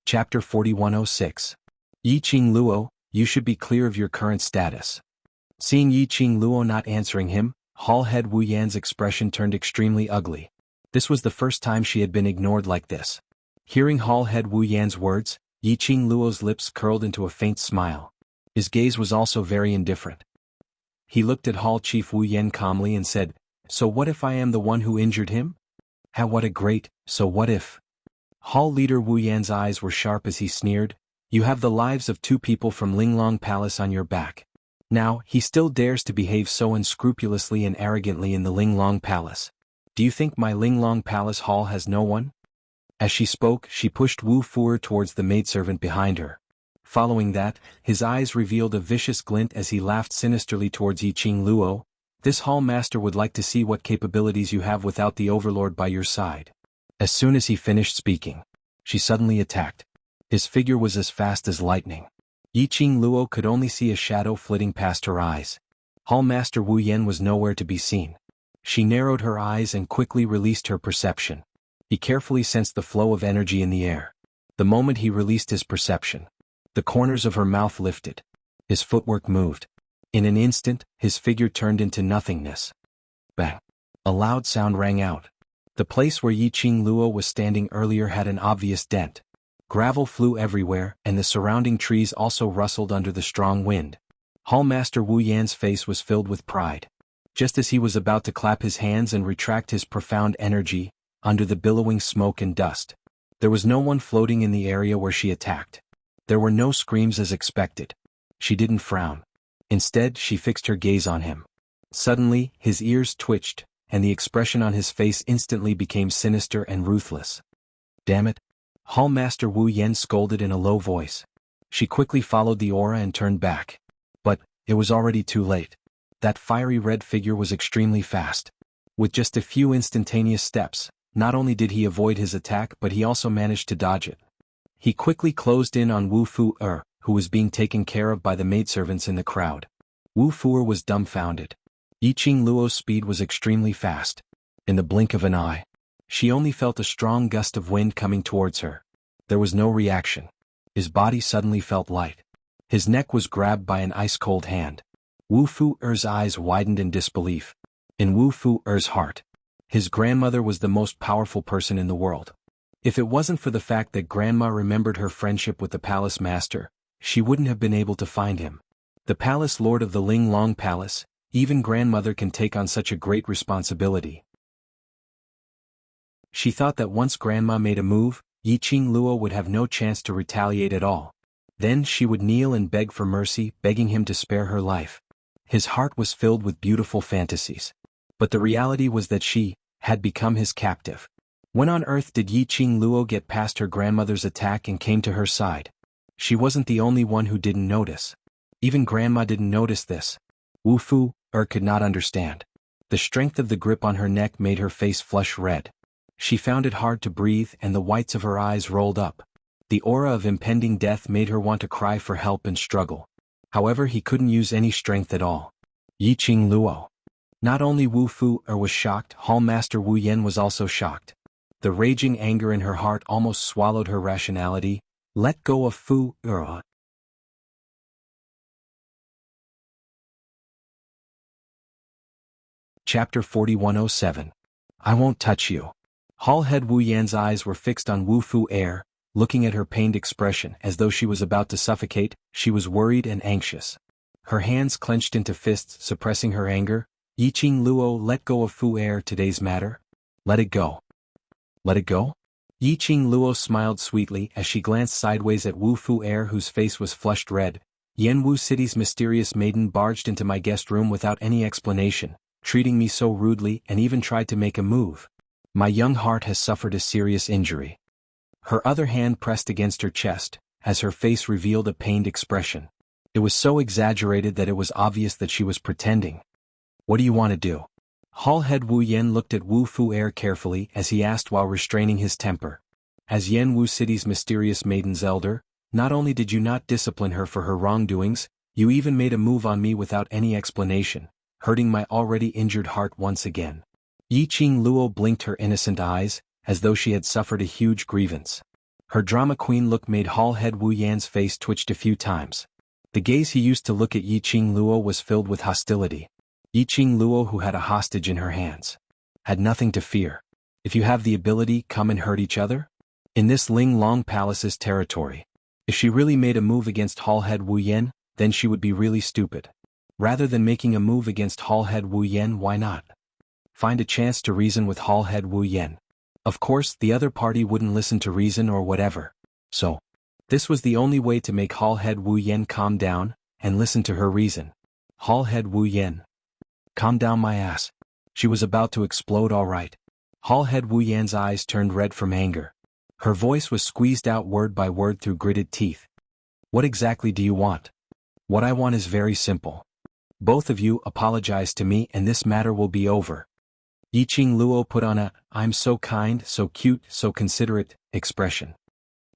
Chapter 4106. Yiqing Luo, you should be clear of your current status. Seeing Yiqing Luo not answering him, Hall Head Wu Yan's expression turned extremely ugly. This was the first time she had been ignored like this. Hearing Hall Head Wu Yan's words, Yiqing Luo's lips curled into a faint smile. His gaze was also very indifferent. He looked at Hall Chief Wu Yan calmly and said, "So what if I am the one who injured him? How what a great, so what if?" Hall Leader Wu Yan's eyes were sharp as he sneered, "You have the lives of two people from Ling Long Palace on your back. Now, he still dares to behave so unscrupulously and arrogantly in the Ling Long Palace. Do you think my Ling Long Palace Hall has no one?" As she spoke, she pushed Wu Fu'er towards the maidservant behind her. Following that, his eyes revealed a vicious glint as he laughed sinisterly towards Yiqing Luo. "This hall master would like to see what capabilities you have without the Overlord by your side." As soon as he finished speaking, she suddenly attacked. His figure was as fast as lightning. Yiqing Luo could only see a shadow flitting past her eyes. Hall Master Wu Yan was nowhere to be seen. She narrowed her eyes and quickly released her perception. He carefully sensed the flow of energy in the air. The moment he released his perception, the corners of her mouth lifted. His footwork moved. In an instant, his figure turned into nothingness. Bang! A loud sound rang out. The place where Yiqing Luo was standing earlier had an obvious dent. Gravel flew everywhere, and the surrounding trees also rustled under the strong wind. Hall Master Wu Yan's face was filled with pride. Just as he was about to clap his hands and retract his profound energy, under the billowing smoke and dust, there was no one floating in the area where she attacked. There were no screams as expected. She didn't frown. Instead, she fixed her gaze on him. Suddenly, his ears twitched, and the expression on his face instantly became sinister and ruthless. "Damn it!" Hall Master Wu Yan scolded in a low voice. She quickly followed the aura and turned back. But it was already too late. That fiery red figure was extremely fast. With just a few instantaneous steps, not only did he avoid his attack but he also managed to dodge it. He quickly closed in on Wu Fu'er, who was being taken care of by the maidservants in the crowd. Wu Fu'er was dumbfounded. Yiqing Luo's speed was extremely fast. In the blink of an eye, she only felt a strong gust of wind coming towards her. There was no reaction. His body suddenly felt light. His neck was grabbed by an ice-cold hand. Wu Fu'er's eyes widened in disbelief. In Wu Fu'er's heart, his grandmother was the most powerful person in the world. If it wasn't for the fact that Grandma remembered her friendship with the palace master, she wouldn't have been able to find him. The palace lord of the Ling Long Palace, even grandmother can take on such a great responsibility. She thought that once Grandma made a move, Yiqing Luo would have no chance to retaliate at all. Then she would kneel and beg for mercy, begging him to spare her life. His heart was filled with beautiful fantasies. But the reality was that she had become his captive. When on earth did Yi Qing Luo get past her grandmother's attack and came to her side? She wasn't the only one who didn't notice. Even Grandma didn't notice this. Wu Fu could not understand. The strength of the grip on her neck made her face flush red. She found it hard to breathe and the whites of her eyes rolled up. The aura of impending death made her want to cry for help and struggle. However, he couldn't use any strength at all. Yi Qing Luo. Not only Wu Fu was shocked, Hall Master Wu Yan was also shocked. The raging anger in her heart almost swallowed her rationality. Let go of Fu. Chapter 4107. I won't touch you. Hall head Wu Yan's eyes were fixed on Wu Fu looking at her pained expression as though she was about to suffocate. She was worried and anxious. Her hands clenched into fists, suppressing her anger. Yi Qing Luo, let go of Fu today's matter. Let it go. Let it go? Yi Qing Luo smiled sweetly as she glanced sideways at Wu Fu whose face was flushed red. Yanwu City's mysterious maiden barged into my guest room without any explanation, treating me so rudely and even tried to make a move. My young heart has suffered a serious injury. Her other hand pressed against her chest, as her face revealed a pained expression. It was so exaggerated that it was obvious that she was pretending. What do you want to do? Hall head Wu Yan looked at Wu Fu carefully as he asked while restraining his temper. As Yanwu City's mysterious maiden's elder, not only did you not discipline her for her wrongdoings, you even made a move on me without any explanation, hurting my already injured heart once again. Yi Qing Luo blinked her innocent eyes, as though she had suffered a huge grievance. Her drama queen look made Hall head Wu Yan's face twitched a few times. The gaze he used to look at Yi Qing Luo was filled with hostility. Yi Qing Luo, who had a hostage in her hands, had nothing to fear. If you have the ability, come and hurt each other? In this Ling Long Palace's territory. If she really made a move against Hall head Wu Yan, then she would be really stupid. Rather than making a move against Hall head Wu Yan, why not find a chance to reason with Hall head Wu Yan? Of course, the other party wouldn't listen to reason or whatever. So, this was the only way to make Hall head Wu Yan calm down and listen to her reason. Hall head Wu Yan. Calm down my ass. She was about to explode, all right. Hall head Wu Yan's eyes turned red from anger. Her voice was squeezed out word by word through gritted teeth. What exactly do you want? What I want is very simple. Both of you apologize to me and this matter will be over. Yi Qing Luo put on a, I'm so kind, so cute, so considerate, expression.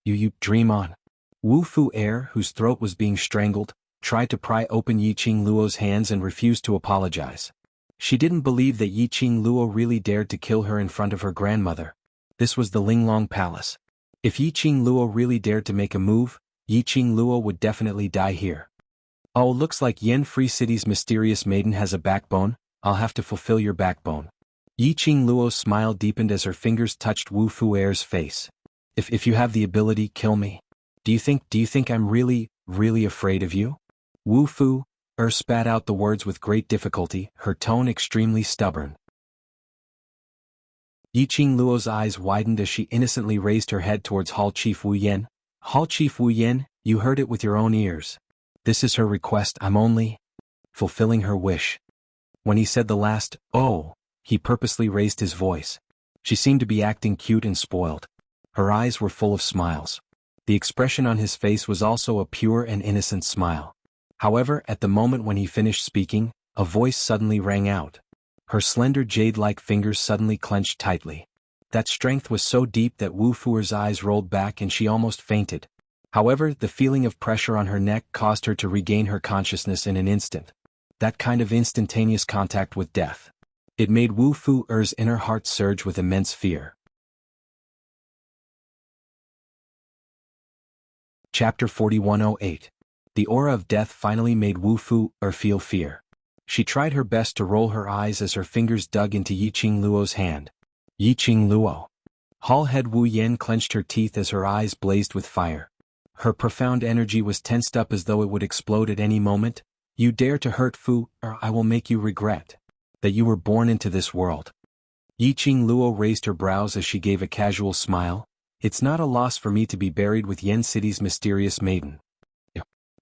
You dream on. Wu Fu whose throat was being strangled, tried to pry open Yi Qing Luo's hands and refused to apologize. She didn't believe that Yi Qing Luo really dared to kill her in front of her grandmother. This was the Linglong Palace. If Yi Qing Luo really dared to make a move, Yi Qing Luo would definitely die here. Oh, looks like Yan Free City's mysterious maiden has a backbone. I'll have to fulfill your backbone. Yi Qing Luo's smile deepened as her fingers touched Wu Fuer's face. If you have the ability, kill me. Do you think I'm really afraid of you? Wu Fu spat out the words with great difficulty, her tone extremely stubborn. Yi Qing Luo's eyes widened as she innocently raised her head towards Hall Chief Wu Yan. Hall Chief Wu Yan, you heard it with your own ears. This is her request, I'm only fulfilling her wish. When he said the last, oh, he purposely raised his voice. She seemed to be acting cute and spoiled. Her eyes were full of smiles. The expression on his face was also a pure and innocent smile. However, at the moment when he finished speaking, a voice suddenly rang out. Her slender jade-like fingers suddenly clenched tightly. That strength was so deep that Wu Fuer's eyes rolled back and she almost fainted. However, the feeling of pressure on her neck caused her to regain her consciousness in an instant. That kind of instantaneous contact with death. It made Wu Fuer's inner heart surge with immense fear. Chapter 4108. The aura of death finally made Wu Fuer feel fear. She tried her best to roll her eyes as her fingers dug into Yi Qing Luo's hand. Yi Qing Luo. Hall head Wu Yan clenched her teeth as her eyes blazed with fire. Her profound energy was tensed up as though it would explode at any moment. You dare to hurt Fu, or I will make you regret that you were born into this world. Yi Qing Luo raised her brows as she gave a casual smile. It's not a loss for me to be buried with Yan City's mysterious maiden.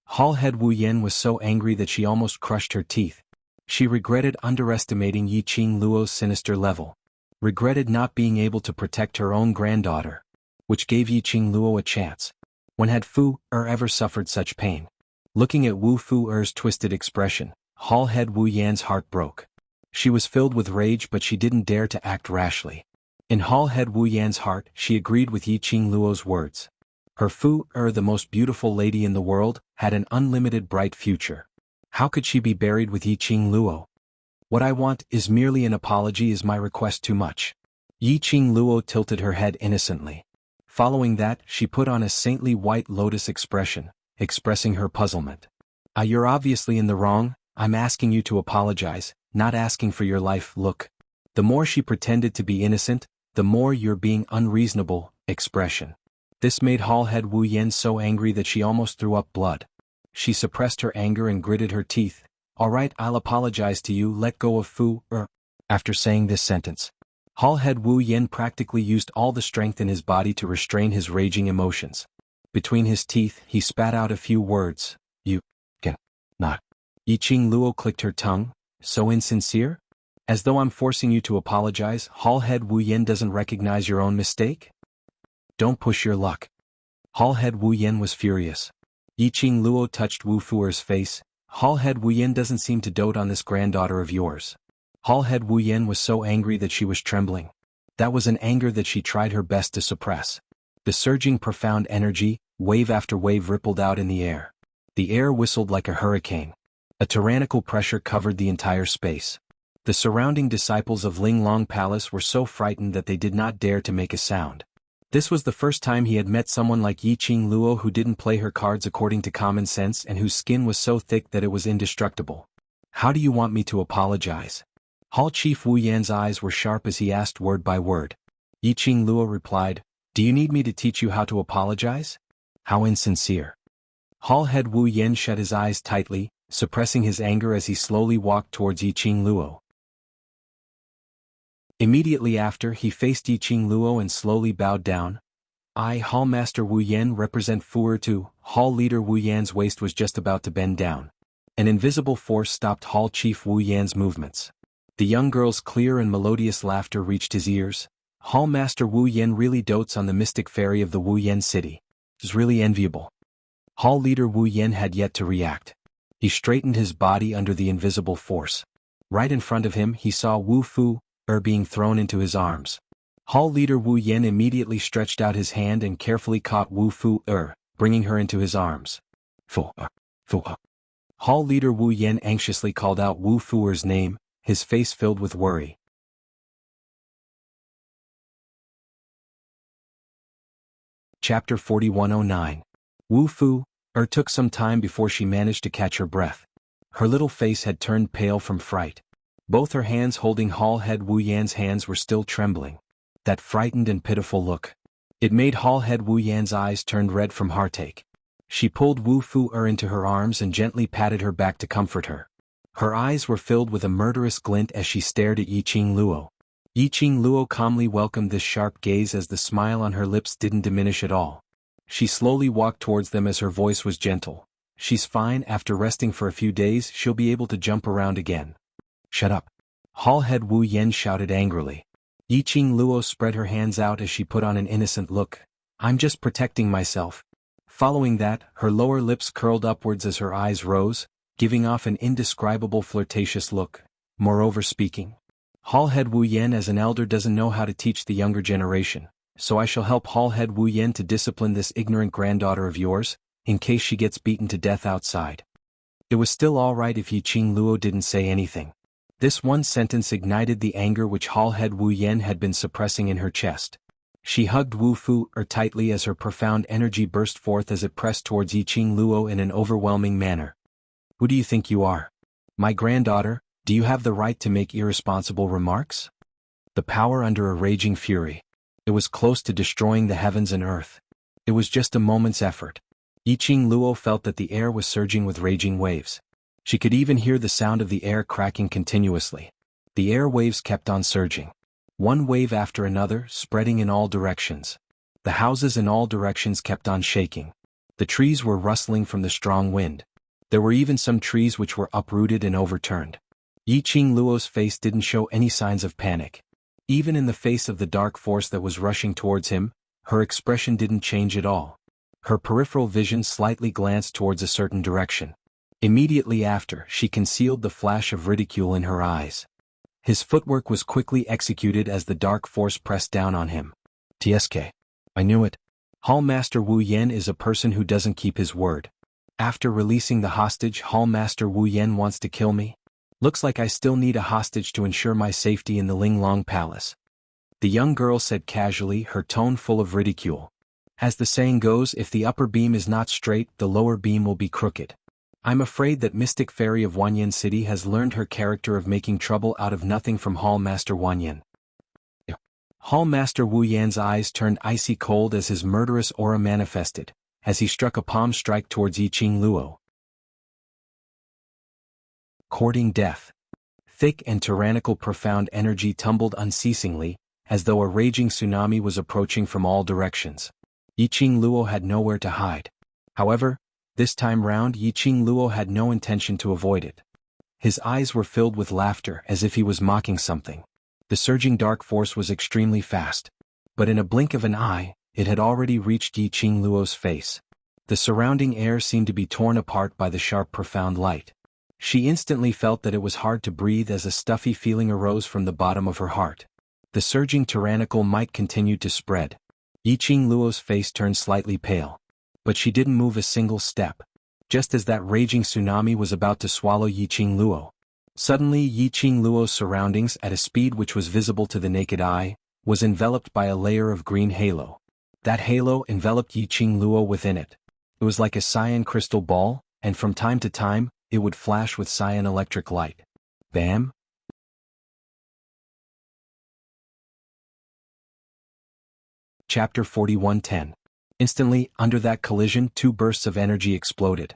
Hall head Wu Yan was so angry that she almost crushed her teeth. She regretted underestimating Yi Qing Luo's sinister level. Regretted not being able to protect her own granddaughter, which gave Yi Qing Luo a chance. When had Fu Er ever suffered such pain? Looking at Wu Fu Er's twisted expression, Hall head Wu Yan's heart broke. She was filled with rage, but she didn't dare to act rashly. In Hall head Wu Yan's heart, she agreed with Yi Qing Luo's words. Her Fu Er, the most beautiful lady in the world, had an unlimited bright future. How could she be buried with Yi Qing Luo? What I want is merely an apology. Is my request too much? Yi Qing Luo tilted her head innocently. Following that, she put on a saintly white lotus expression, expressing her puzzlement. You're obviously in the wrong. I'm asking you to apologize, not asking for your life. Look. The more she pretended to be innocent, the more you're being unreasonable, expression. This made Hall head Wu Yan so angry that she almost threw up blood. She suppressed her anger and gritted her teeth. All right, I'll apologize to you. Let go of Fu Er. After saying this sentence, Hall head Wu Yan practically used all the strength in his body to restrain his raging emotions. Between his teeth, he spat out a few words. You can not. Yi Qing Luo clicked her tongue. So insincere? As though I'm forcing you to apologize. Hall head Wu Yan doesn't recognize your own mistake? Don't push your luck. Hall head Wu Yan was furious. Yi Qing Luo touched Wu Fuer's face. Hall head Wu Yan doesn't seem to dote on this granddaughter of yours. Hall head Wu Yan was so angry that she was trembling. That was an anger that she tried her best to suppress. The surging profound energy, wave after wave, rippled out in the air. The air whistled like a hurricane. A tyrannical pressure covered the entire space. The surrounding disciples of Ling Long Palace were so frightened that they did not dare to make a sound. This was the first time he had met someone like Yi Qing Luo who didn't play her cards according to common sense and whose skin was so thick that it was indestructible. How do you want me to apologize? Hall Chief Wu Yan's eyes were sharp as he asked word by word. Yi Qing Luo replied, Do you need me to teach you how to apologize? How insincere. Hall head Wu Yan shut his eyes tightly, suppressing his anger as he slowly walked towards Yi Qing Luo. Immediately after, he faced Yi Qing Luo and slowly bowed down. I, Hall Master Wu Yan, represent Fu Er too. Hall Leader Wu Yan's waist was just about to bend down. An invisible force stopped Hall Chief Wu Yan's movements. The young girl's clear and melodious laughter reached his ears. Hall Master Wu Yan really dotes on the mystic fairy of the Wu Yan city. It's really enviable. Hall Leader Wu Yan had yet to react. He straightened his body under the invisible force. Right in front of him, he saw Wu Fu Er being thrown into his arms. Hall Leader Wu Yan immediately stretched out his hand and carefully caught Wu Fu Er, bringing her into his arms. Fu Er, Fu Er. Hall Leader Wu Yan anxiously called out Wu Fu Er's name, his face filled with worry. Chapter 4109. Wu Fu Er took some time before she managed to catch her breath. Her little face had turned pale from fright. Both her hands holding Hall head Wu Yan's hands were still trembling. That frightened and pitiful look. It made Hall head Wu Yan's eyes turn red from heartache. She pulled Wu Fu Er into her arms and gently patted her back to comfort her. Her eyes were filled with a murderous glint as she stared at Yi Qing Luo. Yi Qing Luo calmly welcomed this sharp gaze as the smile on her lips didn't diminish at all. She slowly walked towards them as her voice was gentle. She's fine. After resting for a few days, she'll be able to jump around again. Shut up. Hall head Wu Yan shouted angrily. Yi Qing Luo spread her hands out as she put on an innocent look. I'm just protecting myself. Following that, her lower lips curled upwards as her eyes rose, giving off an indescribable flirtatious look. Moreover speaking, Hall head Wu Yan as an elder doesn't know how to teach the younger generation, so I shall help Hall head Wu Yan to discipline this ignorant granddaughter of yours, in case she gets beaten to death outside. It was still all right if Yi Qing Luo didn't say anything. This one sentence ignited the anger which Hall head Wu Yan had been suppressing in her chest. She hugged Wu Fu Er tightly as her profound energy burst forth as it pressed towards Yi Qing Luo in an overwhelming manner. Who do you think you are? My granddaughter? Do you have the right to make irresponsible remarks? The power under a raging fury. It was close to destroying the heavens and earth. It was just a moment's effort. Yi Qing Luo felt that the air was surging with raging waves. She could even hear the sound of the air cracking continuously. The air waves kept on surging. One wave after another, spreading in all directions. The houses in all directions kept on shaking. The trees were rustling from the strong wind. There were even some trees which were uprooted and overturned. Yiqing Luo's face didn't show any signs of panic. Even in the face of the dark force that was rushing towards him, her expression didn't change at all. Her peripheral vision slightly glanced towards a certain direction. Immediately after, she concealed the flash of ridicule in her eyes. His footwork was quickly executed as the dark force pressed down on him. TSK. I knew it. Hall Master Wu Yan is a person who doesn't keep his word. After releasing the hostage, Hall Master Wu Yan wants to kill me? Looks like I still need a hostage to ensure my safety in the Linglong Palace. The young girl said casually, her tone full of ridicule. As the saying goes, if the upper beam is not straight, the lower beam will be crooked. I'm afraid that Mystic Fairy of Wanyan City has learned her character of making trouble out of nothing from Hall Master Wanyan. Hall Master Wu Yan's eyes turned icy cold as his murderous aura manifested, as he struck a palm strike towards Yiqing Luo. Courting death. Thick and tyrannical profound energy tumbled unceasingly, as though a raging tsunami was approaching from all directions. Yiqing Luo had nowhere to hide. However, this time round Yiqing Luo had no intention to avoid it. His eyes were filled with laughter as if he was mocking something. The surging dark force was extremely fast. But in a blink of an eye, it had already reached Yiqing Luo's face. The surrounding air seemed to be torn apart by the sharp profound light. She instantly felt that it was hard to breathe as a stuffy feeling arose from the bottom of her heart. The surging tyrannical might continued to spread. Yiqing Luo's face turned slightly pale. But she didn't move a single step. Just as that raging tsunami was about to swallow Yiqing Luo. Suddenly Yiqing Luo's surroundings, at a speed which was visible to the naked eye, was enveloped by a layer of green halo. That halo enveloped Yiqing Luo within it. It was like a cyan crystal ball, and from time to time, it would flash with cyan electric light. Bam! Chapter 41:10. Instantly, under that collision, two bursts of energy exploded.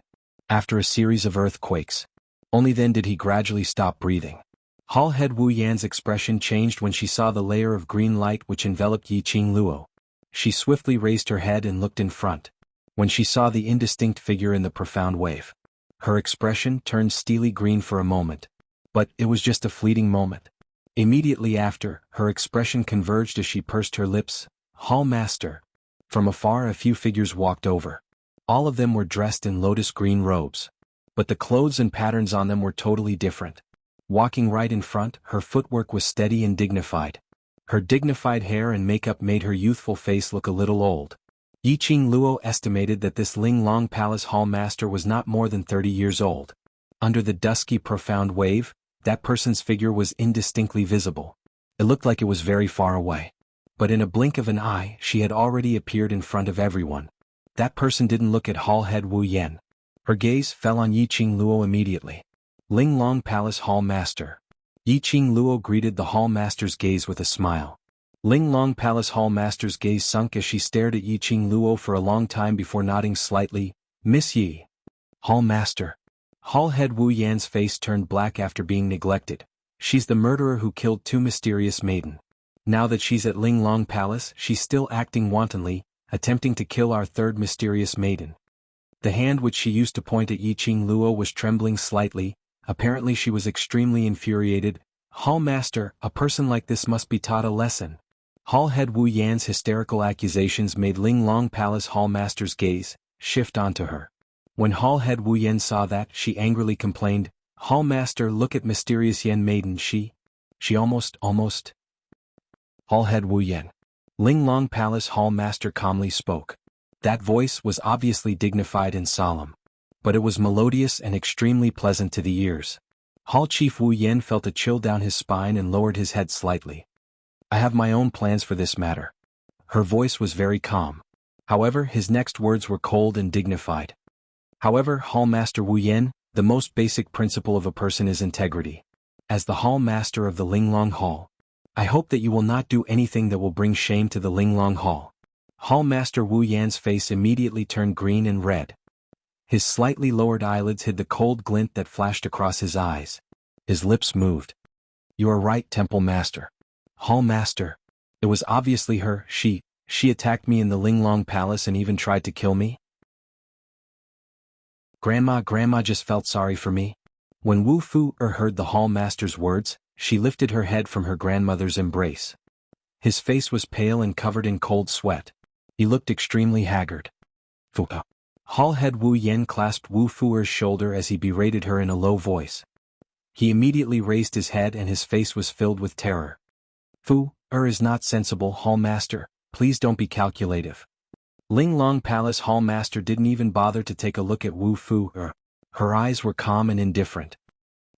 After a series of earthquakes. Only then did he gradually stop breathing. Hall Head Wu Yan's expression changed when she saw the layer of green light which enveloped Yiqing Luo. She swiftly raised her head and looked in front. When she saw the indistinct figure in the profound wave, her expression turned steely green for a moment. But it was just a fleeting moment. Immediately after, her expression converged as she pursed her lips. Hall Master. From afar a few figures walked over. All of them were dressed in lotus green robes. But the clothes and patterns on them were totally different. Walking right in front, her footwork was steady and dignified. Her dignified hair and makeup made her youthful face look a little old. Yiqing Luo estimated that this Linglong Palace Hall Master was not more than 30 years old. Under the dusky profound wave, that person's figure was indistinctly visible. It looked like it was very far away. But in a blink of an eye, she had already appeared in front of everyone. That person didn't look at Hall Head Wu Yan. Her gaze fell on Yiqing Luo immediately. Linglong Palace Hall Master. Yiqing Luo greeted the Hall Master's gaze with a smile. Linglong Palace Hall Master's gaze sunk as she stared at Yiqing Luo for a long time before nodding slightly. Miss Yi. Hall Master. Hall Head Wu Yan's face turned black after being neglected. She's the murderer who killed two mysterious maiden. Now that she's at Linglong Palace, she's still acting wantonly, attempting to kill our third mysterious maiden. The hand which she used to point at Yiqing Luo was trembling slightly. Apparently she was extremely infuriated. Hall Master, a person like this must be taught a lesson. Hall Head Wu Yan's hysterical accusations made Linglong Palace Hall Master's gaze shift onto her. When Hall Head Wu Yan saw that, she angrily complained, Hall Master, look at mysterious Yan maiden, she almost. Hall Head Wu Yan. Linglong Palace Hall Master calmly spoke. That voice was obviously dignified and solemn. But it was melodious and extremely pleasant to the ears. Hall Chief Wu Yan felt a chill down his spine and lowered his head slightly. I have my own plans for this matter. Her voice was very calm. However, his next words were cold and dignified. However, Hall Master Wu Yan, the most basic principle of a person is integrity. As the Hall Master of the Linglong Hall, I hope that you will not do anything that will bring shame to the Linglong Hall. Hall Master Wu Yan's face immediately turned green and red. His slightly lowered eyelids hid the cold glint that flashed across his eyes. His lips moved. You are right, Temple Master. Hall Master. It was obviously her, she attacked me in the Linglong Palace and even tried to kill me? Grandma just felt sorry for me. When Wu Fu-er heard the hall master's words, she lifted her head from her grandmother's embrace. His face was pale and covered in cold sweat. He looked extremely haggard. Fu-er. Hall head Wu Yen clasped Wu Fu-er's shoulder as he berated her in a low voice. He immediately raised his head and his face was filled with terror. Fu-er is not sensible, hall master, please don't be calculative. Ling Long Palace hall master didn't even bother to take a look at Wu Fu-er. Her eyes were calm and indifferent.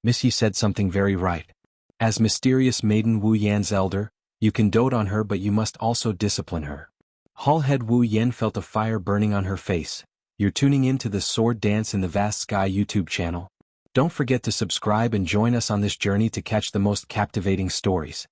Miss Yi said something very right. As mysterious maiden Wu Yan's elder, you can dote on her but you must also discipline her. Hall head Wu Yan felt a fire burning on her face. You're tuning in to the Sword Dance in the Vast Sky YouTube channel. Don't forget to subscribe and join us on this journey to catch the most captivating stories.